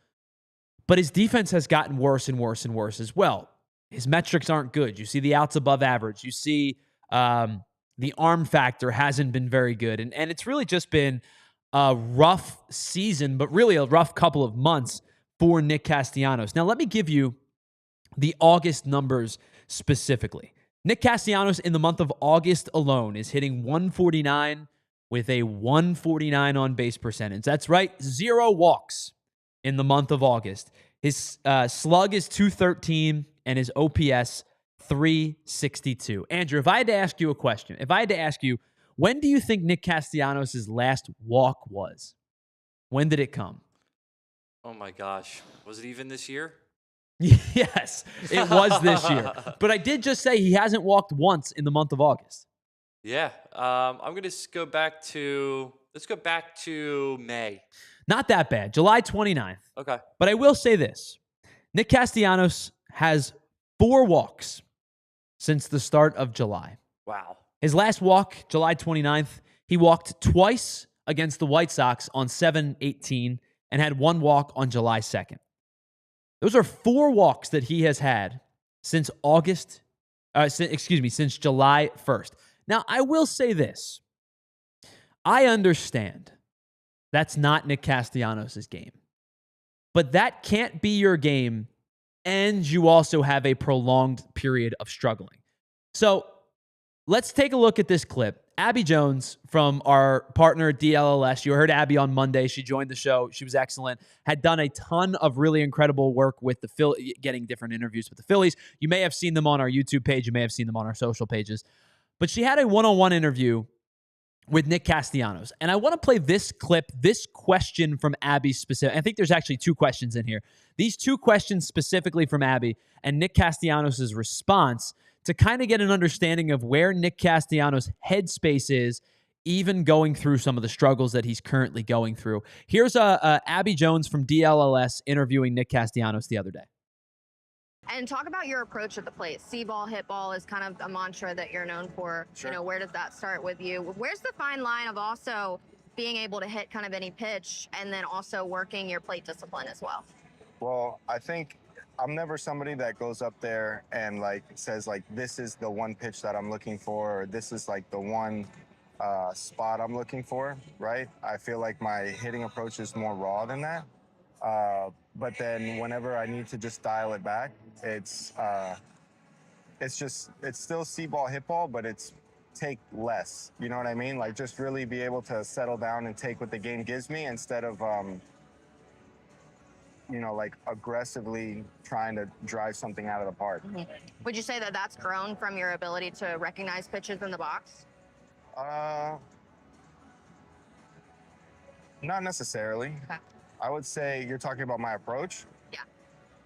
But his defense has gotten worse and worse and worse as well. His metrics aren't good. You see the outs above average. You see the arm factor hasn't been very good. And it's really just been a rough season, but really a rough couple of months for Nick Castellanos. Now, let me give you the August numbers specifically. Nick Castellanos in the month of August alone is hitting 149 with a 149 on base percentage. That's right, 0 walks in the month of August. His slug is 213 and his OPS 362. Andrew, if I had to ask you a question, when do you think Nick Castellanos' last walk was? When did it come? Oh my gosh. Was it even this year? Yes, it was this year. But I did just say he hasn't walked once in the month of August. Yeah. I'm going to go back to, let's go back to May. Not that bad. July 29th. Okay. But I will say this. Nick Castellanos has 4 walks since the start of July. Wow. His last walk, July 29th, he walked twice against the White Sox on 7/18 and had 1 walk on July 2nd. Those are 4 walks that he has had since since July 1st. Now, I will say this. I understand that's not Nick Castellanos' game. But that can't be your game, and you also have a prolonged period of struggling. So let's take a look at this clip. Abby Jones from our partner DLLS. You heard Abby on Monday. She joined the show. She was excellent. Had done a ton of really incredible work with the Phillies, getting different interviews with the Phillies. You may have seen them on our YouTube page. You may have seen them on our social pages. But she had a one-on-one interview with Nick Castellanos. And I want to play this clip, this question from Abby specific. I think there's actually 2 questions in here. These 2 questions specifically from Abby and Nick Castellanos' response to kind of get an understanding of where Nick Castellanos' headspace is, even going through some of the struggles that he's currently going through. Here's Abby Jones from DLLS interviewing Nick Castellanos the other day. And talk about your approach at the plate. See ball, hit ball is kind of a mantra that you're known for. Sure. Where does that start with you? Where's the fine line of also being able to hit kind of any pitch and then also working your plate discipline as well? Well, I think I'm never somebody that goes up there and says this is the one pitch that I'm looking for, or this is the one spot I'm looking for, right? I feel like my hitting approach is more raw than that. But then whenever I need to just dial it back, it's still see ball, hit ball, but it's take less. You know what I mean? Just really be able to settle down and take what the game gives me instead of aggressively trying to drive something out of the park. Mm-hmm. Would you say that that's grown from your ability to recognize pitches in the box? Not necessarily. Okay. I would say you're talking about my approach. Yeah.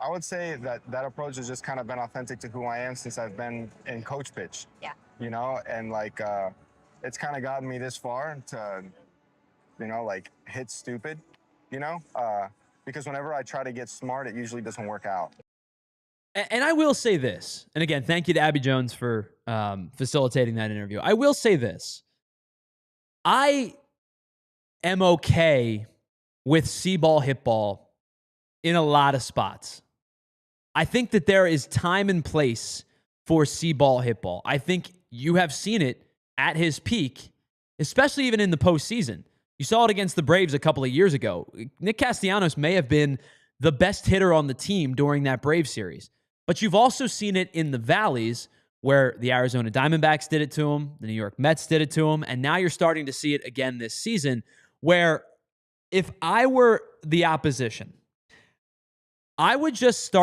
I would say that approach has just kind of been authentic to who I am since I've been in coach pitch. Yeah. You know, and like it's kind of gotten me this far to, you know, like hit stupid, you know, because whenever I try to get smart, it usually doesn't work out. And I will say this, and again, thank you to Abby Jones for facilitating that interview. I will say this. I am okay with C-ball, hit ball in a lot of spots. I think that there is time and place for C-ball, hit ball. I think you have seen it at his peak, especially even in the postseason. You saw it against the Braves a couple of years ago. Nick Castellanos may have been the best hitter on the team during that Braves series. But you've also seen it in the valleys where the Arizona Diamondbacks did it to him, the New York Mets did it to him, and now you're starting to see it again this season where if I were the opposition, I would just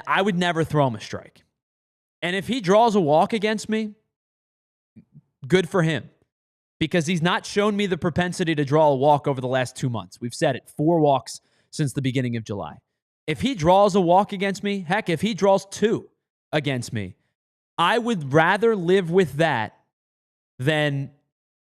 I would never throw him a strike. And if he draws a walk against me, good for him. Because he's not shown me the propensity to draw a walk over the last 2 months. We've said it, 4 walks since the beginning of July. If he draws a walk against me, heck, if he draws 2 against me, I would rather live with that than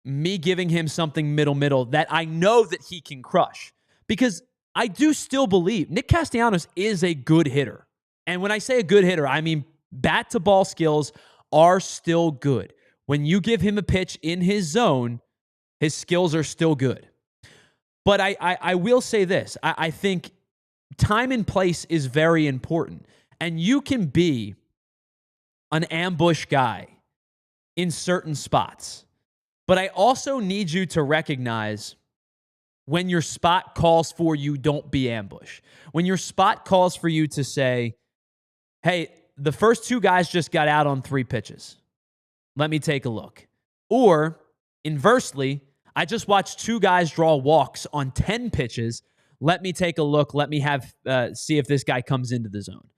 me giving him something middle that I know that he can crush. Because I do still believe Nick Castellanos is a good hitter. And when I say a good hitter, I mean bat-to-ball skills are still good. When you give him a pitch in his zone, his skills are still good. But I will say this. I think time and place is very important. And you can be an ambush guy in certain spots. But I also need you to recognize when your spot calls for you, don't be ambush. When your spot calls for you to say, hey, the first 2 guys just got out on 3 pitches. Let me take a look. Or inversely, I just watched 2 guys draw walks on 10 pitches. Let me take a look. Let me see if this guy comes into the zone.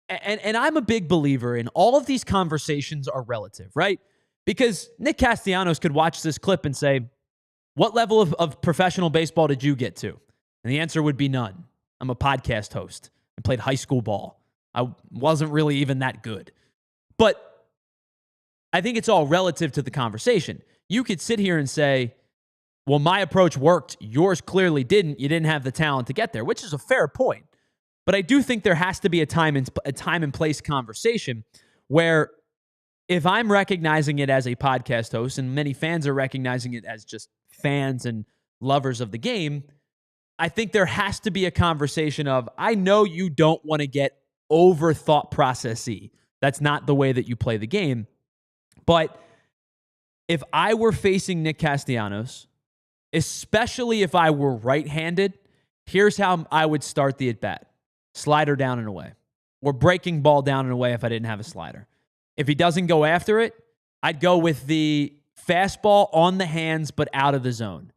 And I'm a big believer in all of these conversations are relative, right? Because Nick Castellanos could watch this clip and say, what level of professional baseball did you get to? And the answer would be none. I'm a podcast host. I played high school ball. I wasn't really even that good. But I think it's all relative to the conversation. You could sit here and say, well, my approach worked. Yours clearly didn't. You didn't have the talent to get there, which is a fair point. But I do think there has to be a time and place conversation where if I'm recognizing it as a podcast host and many fans are recognizing it as just fans and lovers of the game, I think there has to be a conversation of, I know you don't want to get over thought processy. That's not the way that you play the game. But if I were facing Nick Castellanos, especially if I were right-handed, here's how I would start the at-bat. Slider down and away. Or breaking ball down and away if I didn't have a slider. If he doesn't go after it, I'd go with the fastball on the hands but out of the zone.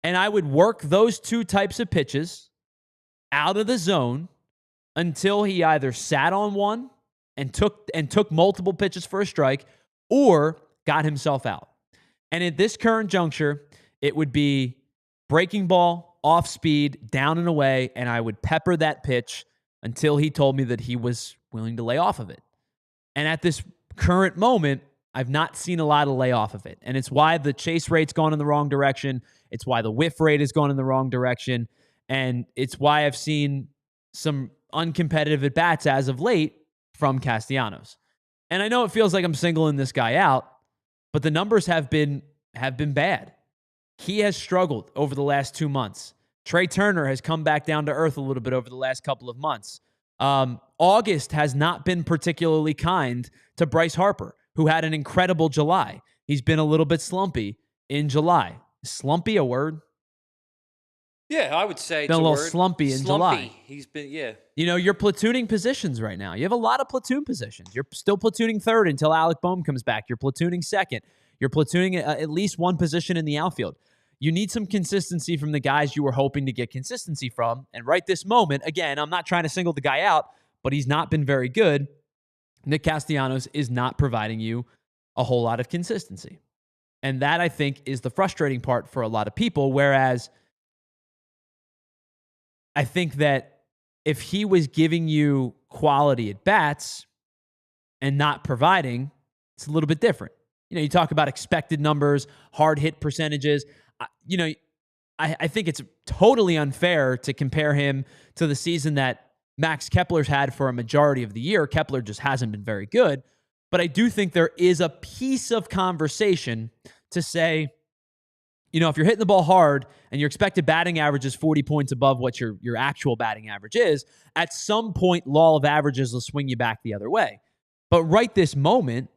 And I would work those 2 types of pitches out of the zone until he either sat on one and took multiple pitches for a strike or got himself out. And at this current juncture, it would be breaking ball, off speed, down and away, and I would pepper that pitch until he told me that he was willing to lay off of it. And at this current moment, I've not seen a lot of lay off of it. And it's why the chase rate's gone in the wrong direction. It's why the whiff rate has gone in the wrong direction. And it's why I've seen some uncompetitive at-bats as of late from Castellanos. And I know it feels like I'm singling this guy out, but the numbers have been bad. He has struggled over the last 2 months. Trey Turner has come back down to earth a little bit over the last couple of months. August has not been particularly kind to Bryce Harper, who had an incredible July. He's been a little bit slumpy in July. Slumpy a word? Yeah, I would say Been it's a little word. slumpy in July. He's been, yeah. You know, you're platooning positions right now. You have a lot of platoon positions. You're still platooning third until Alec Boehm comes back. You're platooning second. You're platooning at least one position in the outfield. You need some consistency from the guys you were hoping to get consistency from. And right this moment, again, I'm not trying to single the guy out, but he's not been very good. Nick Castellanos is not providing you a whole lot of consistency. And that, I think, is the frustrating part for a lot of people, whereas I think that if he was giving you quality at bats and not providing, it's a little bit different. You talk about expected numbers, hard hit percentages. I think it's totally unfair to compare him to the season that Max Kepler's had for a majority of the year. Kepler just hasn't been very good. But I do think there is a piece of conversation to say, if you're hitting the ball hard and your expected batting average is 40 points above what your actual batting average is, at some point, law of averages will swing you back the other way. But right this moment,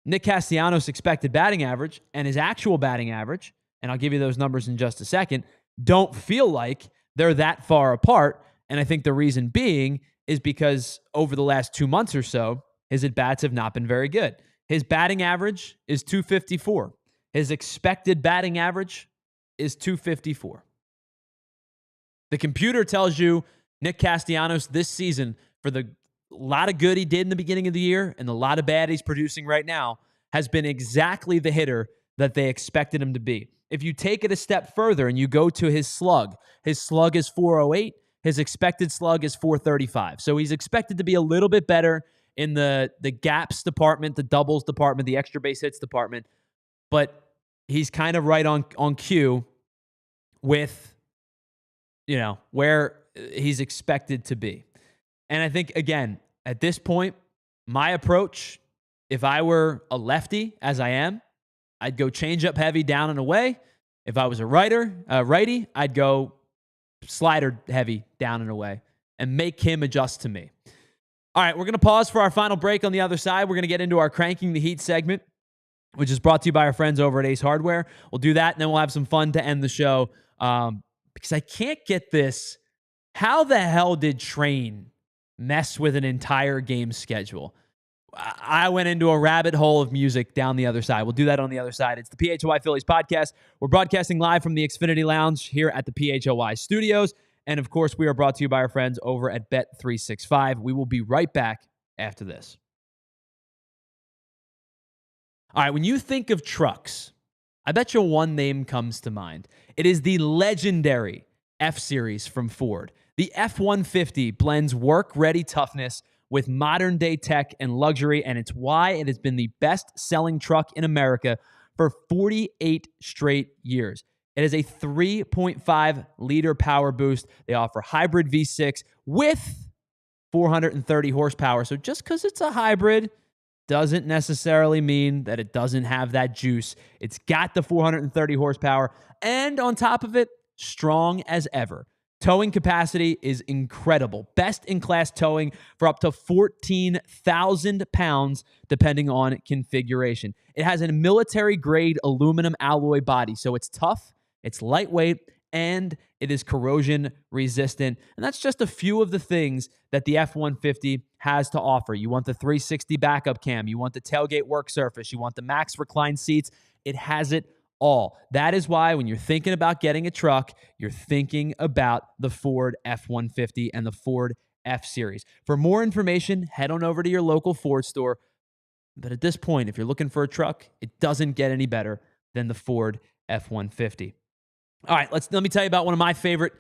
Nick Castellanos' expected batting average and his actual batting average, and I'll give you those numbers in just a second, don't feel like they're that far apart. And I think the reason being is because over the last 2 months or so, his at-bats have not been very good. His batting average is 254. His expected batting average is 254. The computer tells you Nick Castellanos this season, for the lot of good he did in the beginning of the year and the lot of bad he's producing right now, has been exactly the hitter that they expected him to be. If you take it a step further and you go to his slug is 408. His expected slug is 435. So he's expected to be a little bit better in the gaps department, the doubles department, the extra base hits department. But he's kind of right on cue with, where he's expected to be. And I think, again, at this point, my approach, if I were a lefty, as I am, I'd go change up heavy down and away. If I was a righty, I'd go slider heavy down and away and make him adjust to me. All right, we're going to pause for our final break. On the other side, we're going to get into our Cranking the Heat segment, which is brought to you by our friends over at Ace Hardware. We'll do that, and then we'll have some fun to end the show because I can't get this. How the hell did Train mess with an entire game schedule? I went into a rabbit hole of music down the other side. We'll do that on the other side. It's the PHLY Phillies podcast. We're broadcasting live from the Xfinity Lounge here at the PHLY studios. And of course, we are brought to you by our friends over at Bet365. We will be right back after this. All right, when you think of trucks, I bet you one name comes to mind. It is the legendary F-Series from Ford. The F-150 blends work-ready toughness with modern-day tech and luxury, and it's why it has been the best-selling truck in America for 48 straight years. It is a 3.5-liter power boost. They offer hybrid V6 with 430 horsepower. So just because it's a hybrid doesn't necessarily mean that it doesn't have that juice. It's got the 430 horsepower, and on top of it, strong as ever. Towing capacity is incredible. Best-in-class towing for up to 14,000 pounds, depending on configuration. It has a military-grade aluminum alloy body, so it's tough, it's lightweight, and it is corrosion-resistant. And that's just a few of the things that the F-150 has to offer. You want the 360 backup cam, you want the tailgate work surface, you want the max recline seats. It has it all. That is why when you're thinking about getting a truck, you're thinking about the Ford F-150 and the Ford F-Series. For more information, head on over to your local Ford store. But at this point, if you're looking for a truck, it doesn't get any better than the Ford F-150. All right, let me tell you about one of my favorite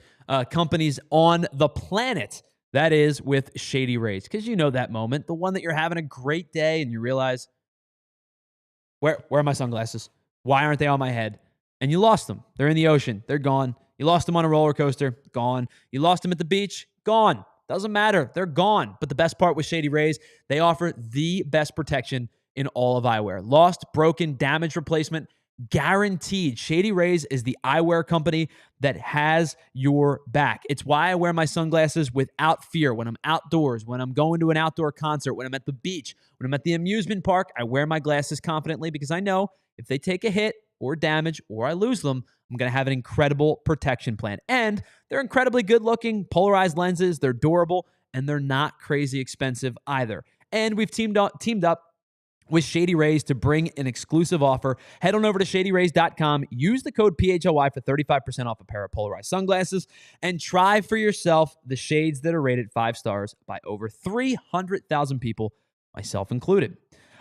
companies on the planet. That is with Shady Rays. Because you know that moment, the one that you're having a great day and you realize, where are my sunglasses? Why aren't they on my head? And you lost them. They're in the ocean. They're gone. You lost them on a roller coaster. Gone. You lost them at the beach. Gone. Doesn't matter. They're gone. But the best part with Shady Rays, they offer the best protection in all of eyewear. Lost, broken, damage replacement, guaranteed. Shady Rays is the eyewear company that has your back. It's why I wear my sunglasses without fear when I'm outdoors, when I'm going to an outdoor concert, when I'm at the beach, when I'm at the amusement park. I wear my glasses confidently because I know if they take a hit or damage or I lose them, I'm going to have an incredible protection plan. And they're incredibly good-looking, polarized lenses. They're durable, and they're not crazy expensive either. And we've teamed up with Shady Rays to bring an exclusive offer. Head on over to shadyrays.com. Use the code PHLY for 35% off a pair of polarized sunglasses and try for yourself the shades that are rated 5 stars by over 300,000 people, myself included.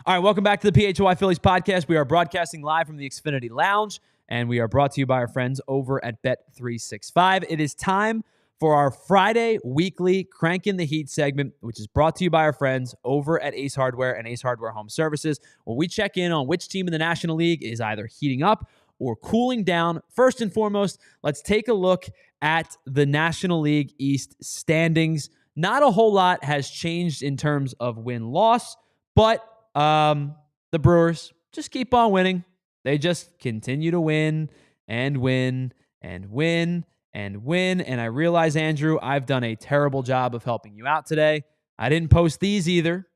All right, welcome back to the PHLY Phillies podcast. We are broadcasting live from the Xfinity Lounge, and we are brought to you by our friends over at Bet365. It is time for our Friday weekly Crankin' the Heat segment, which is brought to you by our friends over at Ace Hardware and Ace Hardware Home Services, where we check in on which team in the National League is either heating up or cooling down. First and foremost, let's take a look at the National League East standings. Not a whole lot has changed in terms of win-loss, but the Brewers just keep on winning. They just continue to win and win and win and win. And I realize, Andrew, I've done a terrible job of helping you out today. I didn't post these either.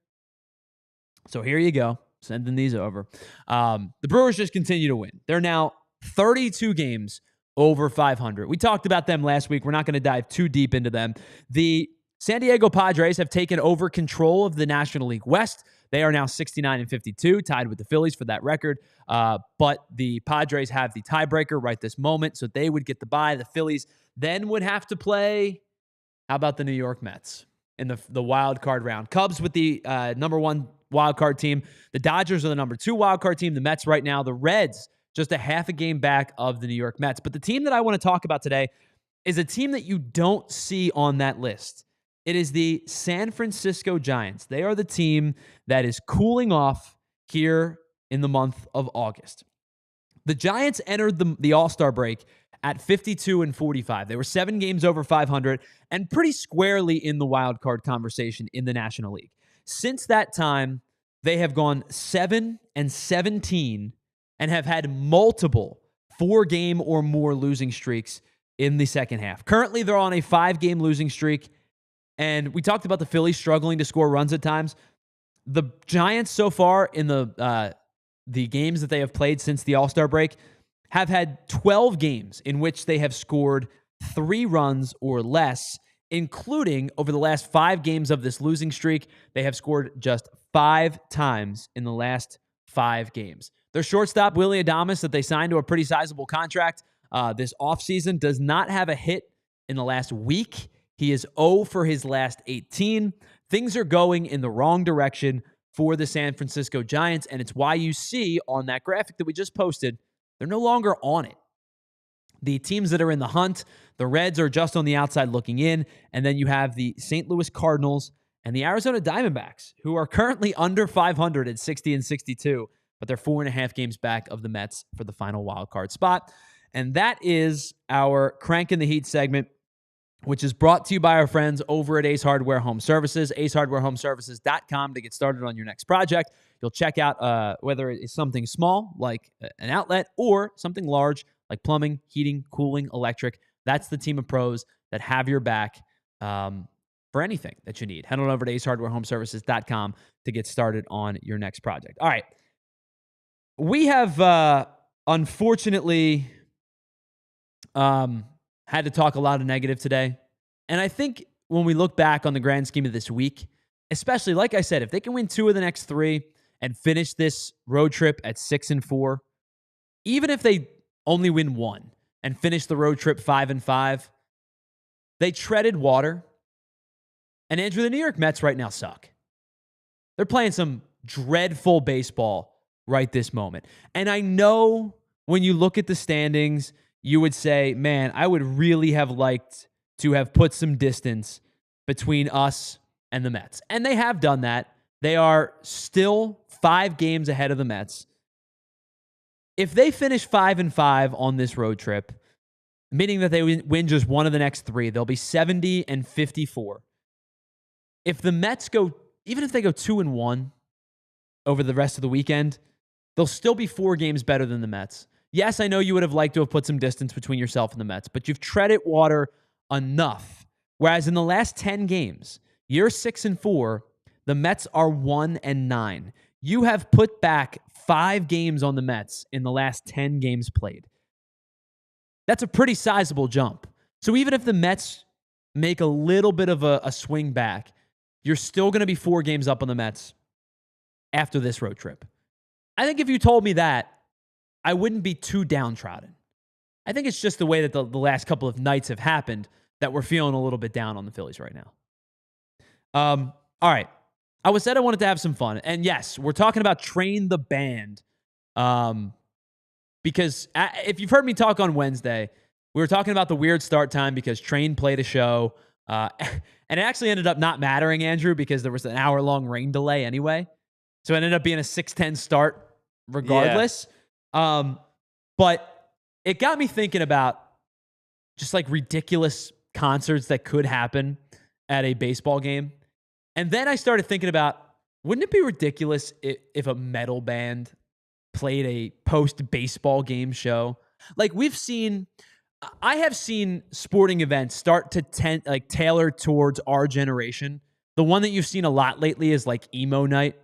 So here you go. Sending these over. The Brewers just continue to win. They're now 32 games over 500. We talked about them last week. We're not going to dive too deep into them. The San Diego Padres have taken over control of the National League West. They are now 69-52, tied with the Phillies for that record. But the Padres have the tiebreaker right this moment, so they would get the bye. The Phillies then would have to play, how about the New York Mets in the wild card round? Cubs with the number one wild card team. The Dodgers are the number 2 wild card team. The Mets right now. The Reds just a half a game back of the New York Mets. But the team that I want to talk about today is a team that you don't see on that list. It is the San Francisco Giants. They are the team that is cooling off here in the month of August. The Giants entered the All-Star break at 52-45. They were 7 games over 500 and pretty squarely in the wild card conversation in the National League. Since that time, they have gone 7-17 and have had multiple 4-game or more losing streaks in the second half. Currently, they're on a 5-game losing streak. And we talked about the Phillies struggling to score runs at times. The Giants so far in the games that they have played since the All-Star break have had 12 games in which they have scored 3 runs or less, including over the last 5 games of this losing streak, they have scored just 5 times in the last 5 games. Their shortstop, Willy Adames, that they signed to a pretty sizable contract this offseason, does not have a hit in the last week. He is 0 for his last 18. Things are going in the wrong direction for the San Francisco Giants, and it's why you see on that graphic that we just posted, they're no longer on it. The teams that are in the hunt, the Reds are just on the outside looking in, and then you have the St. Louis Cardinals and the Arizona Diamondbacks, who are currently under 500 at 60-62, but they're 4.5 games back of the Mets for the final wild card spot. And that is our Crankin' the Heat segment, which is brought to you by our friends over at Ace Hardware Home Services, acehardwarehomeservices.com to get started on your next project. You'll check out whether it is something small, like an outlet, or something large, like plumbing, heating, cooling, electric. That's the team of pros that have your back for anything that you need. Head on over to acehardwarehomeservices.com to get started on your next project. All right. We have, unfortunately, had to talk a lot of negative today. And I think when we look back on the grand scheme of this week, especially, like I said, if they can win 2 of the next 3 and finish this road trip at 6-4, even if they only win 1 and finish the road trip 5-5, they treaded water. And Andrew, the New York Mets right now suck. They're playing some dreadful baseball right this moment. And I know when you look at the standings, you would say, man, I would really have liked to have put some distance between us and the Mets. And they have done that. They are still 5 games ahead of the Mets. If they finish 5-5 on this road trip, meaning that they win just 1 of the next 3, they'll be 70-54. If the Mets go, even if they go 2-1 over the rest of the weekend, they'll still be 4 games better than the Mets. Yes, I know you would have liked to have put some distance between yourself and the Mets, but you've treaded water enough. Whereas in the last 10 games, you're 6-4, the Mets are 1-9. You have put back 5 games on the Mets in the last 10 games played. That's a pretty sizable jump. So even if the Mets make a little bit of a swing back, you're still going to be 4 games up on the Mets after this road trip. I think if you told me that, I wouldn't be too downtrodden. I think it's just the way that the last couple of nights have happened that we're feeling a little bit down on the Phillies right now. All right. I said I wanted to have some fun. And yes, we're talking about Train the Band. Because if you've heard me talk on Wednesday, we were talking about the weird start time because Train played a show. And it actually ended up not mattering, Andrew, because there was an hour-long rain delay anyway. So it ended up being a 6:10 start regardless. But it got me thinking about just like ridiculous concerts that could happen at a baseball game. And then I started thinking about, wouldn't it be ridiculous if a metal band played a post-baseball game show? Like I have seen sporting events start to tailor towards our generation. The one that you've seen a lot lately is like emo night.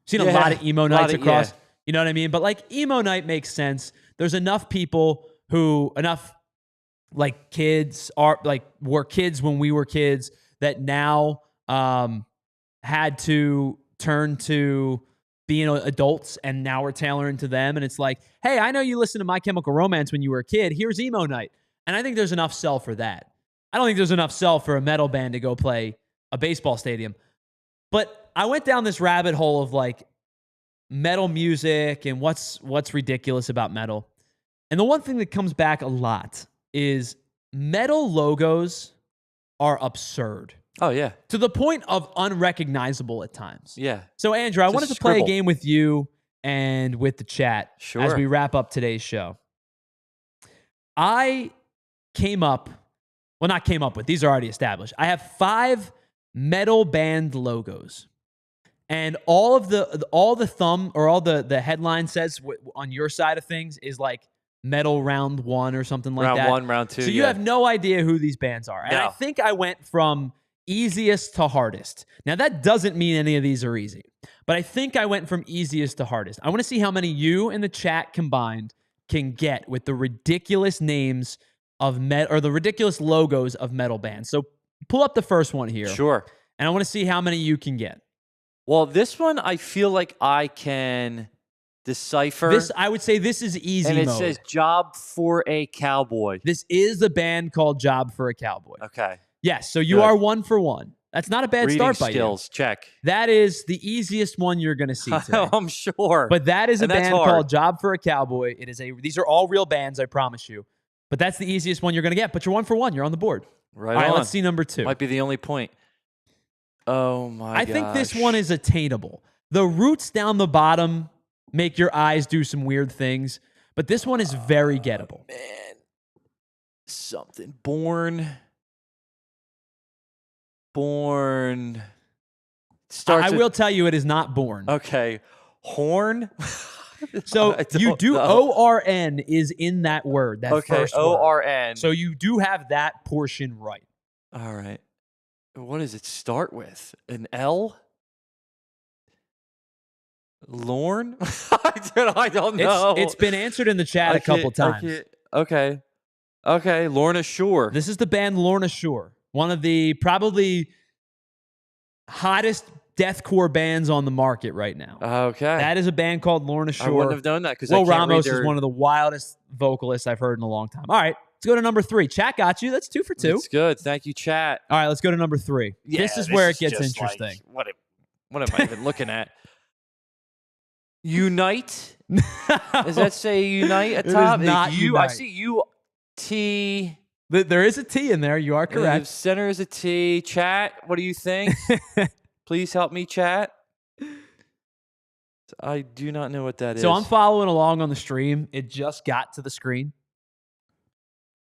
Seen a lot of emo nights across. You know what I mean? But like emo night makes sense. There's enough people like kids were kids when we were kids that now had to turn to being adults, and now we're tailoring to them. And it's like, hey, I know you listened to My Chemical Romance when you were a kid. Here's emo night. And I think there's enough sell for that. I don't think there's enough sell for a metal band to go play a baseball stadium. But I went down this rabbit hole of like metal music and what's ridiculous about metal. And the one thing that comes back a lot is metal logos are absurd. Oh, yeah. To the point of unrecognizable at times. Yeah. So, Andrew, I wanted to play a scribble. game with you and with the chat Sure. as we wrap up today's show. I not came up with, these are already established. I have 5 metal band logos. And all the thumb or all the headline says on your side of things is like metal round 1 or something like that. Round 1, round 2. So you have no idea who these bands are. And No. I think I went from easiest to hardest. Now, that doesn't mean any of these are easy, but I think I went from easiest to hardest. I want to see how many you and the chat combined can get with the ridiculous names of the ridiculous logos of metal bands. So pull up the first one here. Sure. And I want to see how many you can get. Well, this one I feel like I can decipher. I would say this is easy and it mode. says "Job for a Cowboy." This is the band called Job for a Cowboy. Okay. Yes, so you Good. are 1 for 1. That's not a bad Reading start by skills, check. you. That is the easiest one you're going to see today. I'm sure. But that is a And that's band hard. called Job for a Cowboy. These are all real bands, I promise you. But that's the easiest one you're going to get. But you're 1 for 1. You're on the board. Right all right, on. let's see number 2. Might be the only point. Oh, my I think this gosh. one is attainable. The roots down the bottom make your eyes do some weird things. But this one is very gettable. Man. Something. Born. Starts I with- will tell you it is not Born. Okay. Horn? So I you don't do, know. O-R-N is in that word, that Okay, first word. O-R-N. So you do have that portion right. All right. What does it start with? An L? Lorne? I don't know. It's been answered in the chat a couple times. Okay, Lorna Shore. This is the band Lorna Shore, one of the probably hottest deathcore bands on the market right now. Okay. That is a band called Lorna Shore. I wouldn't have known that because Will Ramos is one of the wildest vocalists I've heard in a long time. All right, let's go to number 3. Chat got you. That's 2 for 2. It's good. Thank you, chat. All right, let's go to number 3. This is where it gets interesting. What am I even looking at? Unite? Does that say Unite at It is top? not I Unite. see U-T. There is a T in there. You are correct. Center is a T. Chat, what do you think? Please help me, chat. I do not know what that is. So I'm following along on the stream. It just got to the screen.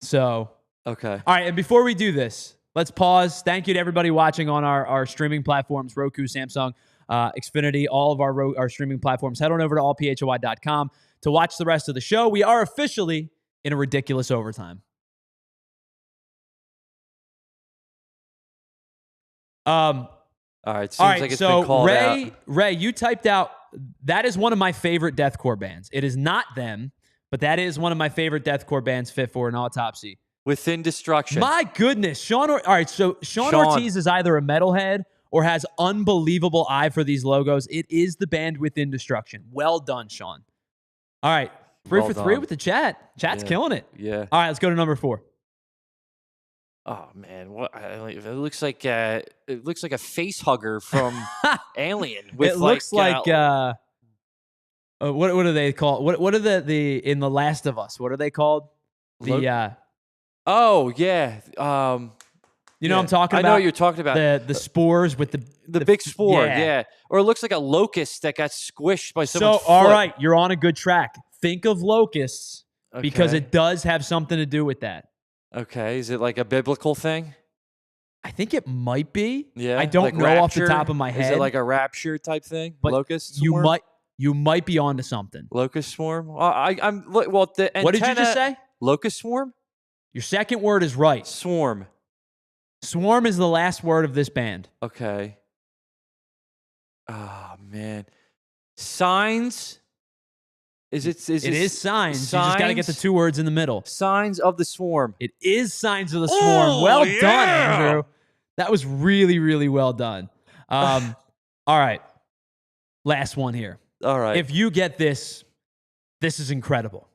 So, Okay. all right. And before we do this, let's pause. Thank you to everybody watching on our streaming platforms, Roku, Samsung, Xfinity, all of our streaming platforms. Head on over to allphly.com to watch the rest of the show. We are officially in a ridiculous overtime. All right. Seems All right, like it's so been called out. Ray, you typed out, that is one of my favorite deathcore bands. It is not them, but that is one of my favorite deathcore bands, fit for an autopsy. Within Destruction. My goodness. All right, so Sean Sean. Ortiz is either a metalhead or has unbelievable eye for these logos. It is the band Within Destruction. Well done, Sean. All right, 3 Well for 3 done. with the chat. Chat's Yeah. killing it. Yeah. All right, let's go to number 4. Oh man, what? It looks like a face hugger from Alien. With It looks like know, what do they call? What are the in The Last of Us? What are they called? The Oh yeah. You know what I'm talking about? I know what you're talking about. The spores with The big spore, yeah. Or it looks like a locust that got squished by someone's foot. All right, you're on a good track. Think of locusts because Okay. it does have something to do with that. Okay, is it like a biblical thing? I think it might be. Yeah. I don't like know off the rapture? top of my head. Is it like a rapture type thing? But Locust you swarm? might be onto something. Locust swarm? I'm well. The What did you just antenna- say? Locust swarm? Your second word is right. Swarm. Swarm is the last word of this band. Okay. Oh man. Signs. It is signs. You just got to get the two words in the middle. Signs of the swarm. It is signs of the swarm. Well done, Andrew. That was really, really well done. All right. Last one here. All right. If you get this, this is incredible.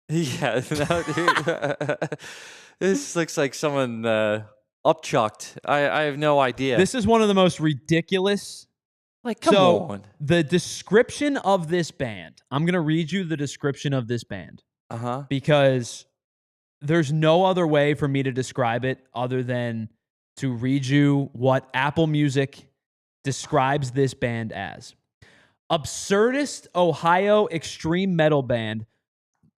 Yeah. This looks like someone upchucked. I have no idea. This is one of the most ridiculous. Like, come so, on. The description of this band, I'm going to read you the description of this band. Uh-huh. Because there's no other way for me to describe it other than to read you what Apple Music describes this band as. Absurdist Ohio extreme metal band,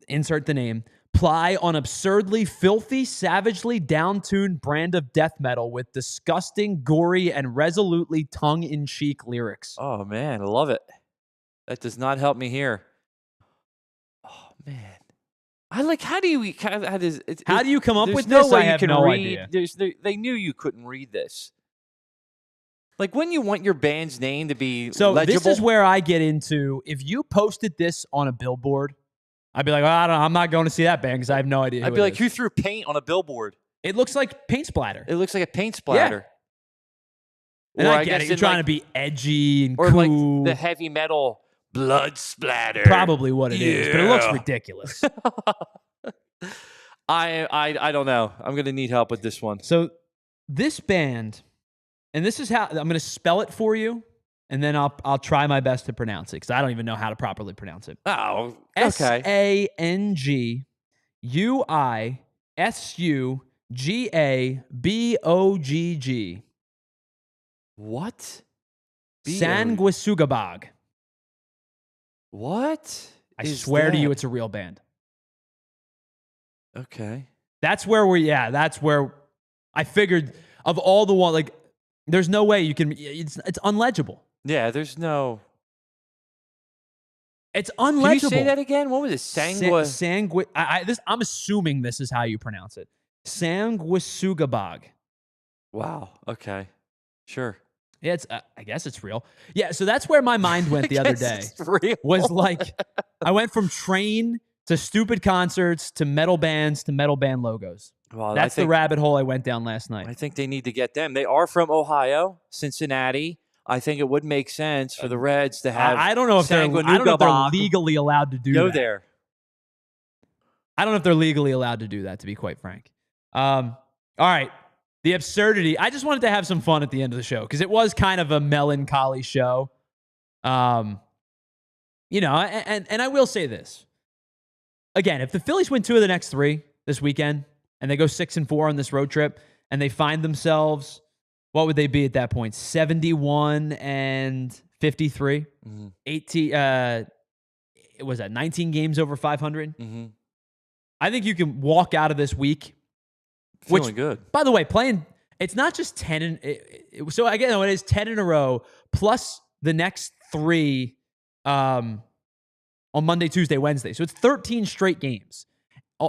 insert the name, ply on absurdly filthy, savagely down-tuned brand of death metal with disgusting, gory, and resolutely tongue-in-cheek lyrics. Oh, man. I love it. That does not help me here. Oh, man. How do you come up with no this? Way I you have can no read, idea. They knew you couldn't read this. Like, when you want your band's name to be so legible. This is where I get into, if you posted this on a billboard, I'd be like, I'm not going to see that band because I have no idea. I'd be like, who threw paint on a billboard? It looks like paint splatter. It looks like a paint splatter. Yeah. And I get it. You're trying to be edgy and or cool. Like the heavy metal blood splatter. Probably what it is, but it looks ridiculous. I don't know. I'm going to need help with this one. So this band, and this is how I'm going to spell it for you. And then I'll try my best to pronounce it because I don't even know how to properly pronounce it. Oh, okay. Sanguisugabog. What? Sanguisugabog. What? I swear to you, it's a real band. Okay. That's where I figured of all the one, like, there's no way you can, it's unlegible. Yeah, there's no. It's unlegible. Can you say that again? What was it? I'm assuming this is how you pronounce it. Sanguisugabog. Wow. Okay. Sure. Yeah, I guess it's real. Yeah, so that's where my mind went the other day. It's real. Was like, I went from Train to stupid concerts to metal bands to metal band logos. Well, that's the rabbit hole I went down last night. I think they need to get them. They are from Ohio, Cincinnati. I think it would make sense for the Reds to have. I don't know if they're legally allowed to do that. Go there. I don't know if they're legally allowed to do that, to be quite frank. All right. The absurdity. I just wanted to have some fun at the end of the show because it was kind of a melancholy show. And I will say this. Again, if the Phillies win 2 of the next 3 this weekend and they go 6-4 on this road trip and they find themselves, what would they be at that point? 71 and 53? Mm-hmm. 19 games over 500? Mm-hmm. I think you can walk out of this week feeling good. By the way, it's not just 10. So again, it is 10 in a row plus the next 3 on Monday, Tuesday, Wednesday. So it's 13 straight games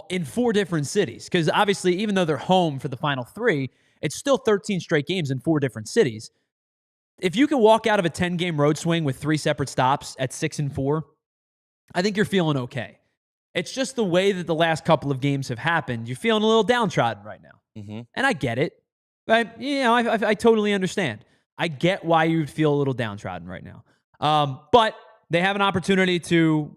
in 4 different cities. Because obviously, even though they're home for the final 3, it's still 13 straight games in 4 different cities. If you can walk out of a 10-game road swing with 3 separate stops at 6-4, I think you're feeling okay. It's just the way that the last couple of games have happened. You're feeling a little downtrodden right now. Mm-hmm. And I get it. But, I totally understand. I get why you would feel a little downtrodden right now. But they have an opportunity to,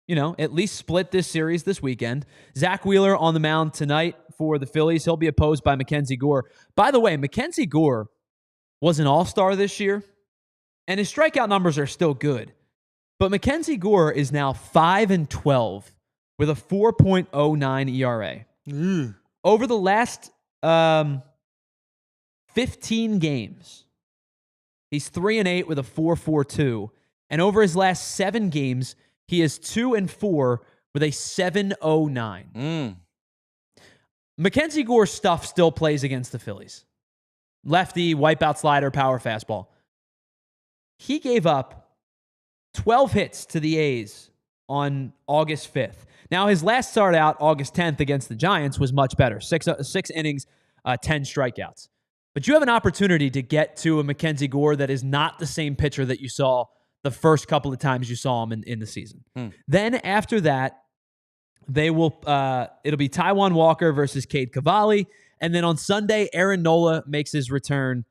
at least split this series this weekend. Zach Wheeler on the mound tonight for the Phillies. He'll be opposed by Mackenzie Gore. By the way, Mackenzie Gore was an all-star this year, and his strikeout numbers are still good. But Mackenzie Gore is now 5-12 with a 4.09 ERA. Over the last 15 games, he's 3-8 with a 4.42. And over his last 7 games, he is 2-4 with a 7.09. Mackenzie Gore's stuff still plays against the Phillies. Lefty, wipeout slider, power fastball. He gave up 12 hits to the A's on August 5th. Now, his last start out, August 10th, against the Giants was much better. Six innings, 10 strikeouts. But you have an opportunity to get to a Mackenzie Gore that is not the same pitcher that you saw the first couple of times you saw him in the season. Then after that, they will. It'll be Taijuan Walker versus Cade Cavalli. And then on Sunday, Aaron Nola makes his return.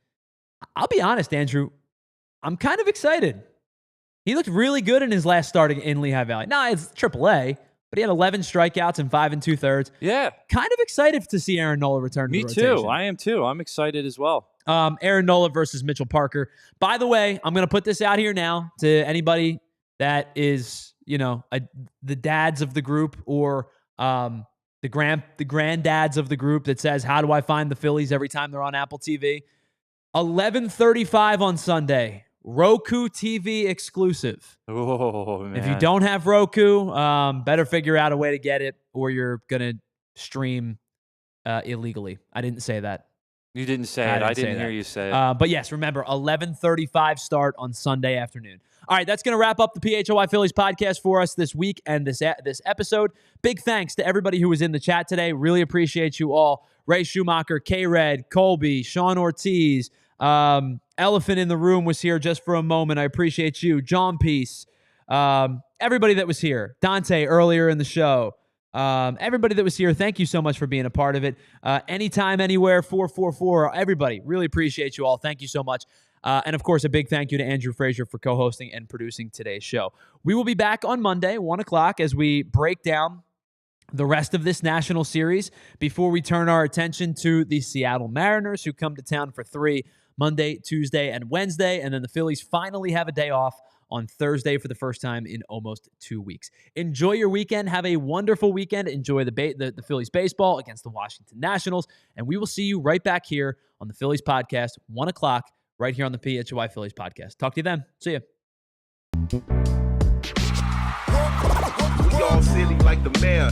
I'll be honest, Andrew, I'm kind of excited. He looked really good in his last start in Lehigh Valley. Now, it's AAA, but he had 11 strikeouts and 5 2/3. Yeah. Kind of excited to see Aaron Nola return to the rotation. Me too. I am too. I'm excited as well. Aaron Nola versus Mitchell Parker. By the way, I'm going to put this out here now to anybody that is, the dads of the group or the granddads of the group that says, how do I find the Phillies every time they're on Apple TV? 11:35 on Sunday. Roku TV exclusive. Oh, man. If you don't have Roku, better figure out a way to get it or you're going to stream illegally. I didn't say that. You didn't say it. I didn't hear you say it. But yes, remember, 11:35 start on Sunday afternoon. All right, that's going to wrap up the PHLY Phillies podcast for us this week and this episode. Big thanks to everybody who was in the chat today. Really appreciate you all. Ray Schumacher, K-Red, Colby, Sean Ortiz, Elephant in the Room was here just for a moment. I appreciate you. John Peace, everybody that was here. Dante earlier in the show. Everybody that was here, thank you so much for being a part of it. Anytime, anywhere, 444. Everybody, really appreciate you all. Thank you so much. And of course, a big thank you to Andrew Frazier for co-hosting and producing today's show. We will be back on Monday, 1 o'clock, as we break down the rest of this national series before we turn our attention to the Seattle Mariners, who come to town for 3 Monday, Tuesday, and Wednesday. And then the Phillies finally have a day off on Thursday for the first time in almost 2 weeks. Enjoy your weekend. Have a wonderful weekend. Enjoy the Phillies baseball against the Washington Nationals. And we will see you right back here on the Phillies podcast, 1 o'clock, right here on the PHLY Phillies podcast. Talk to you then. See you. We all silly like the mayor.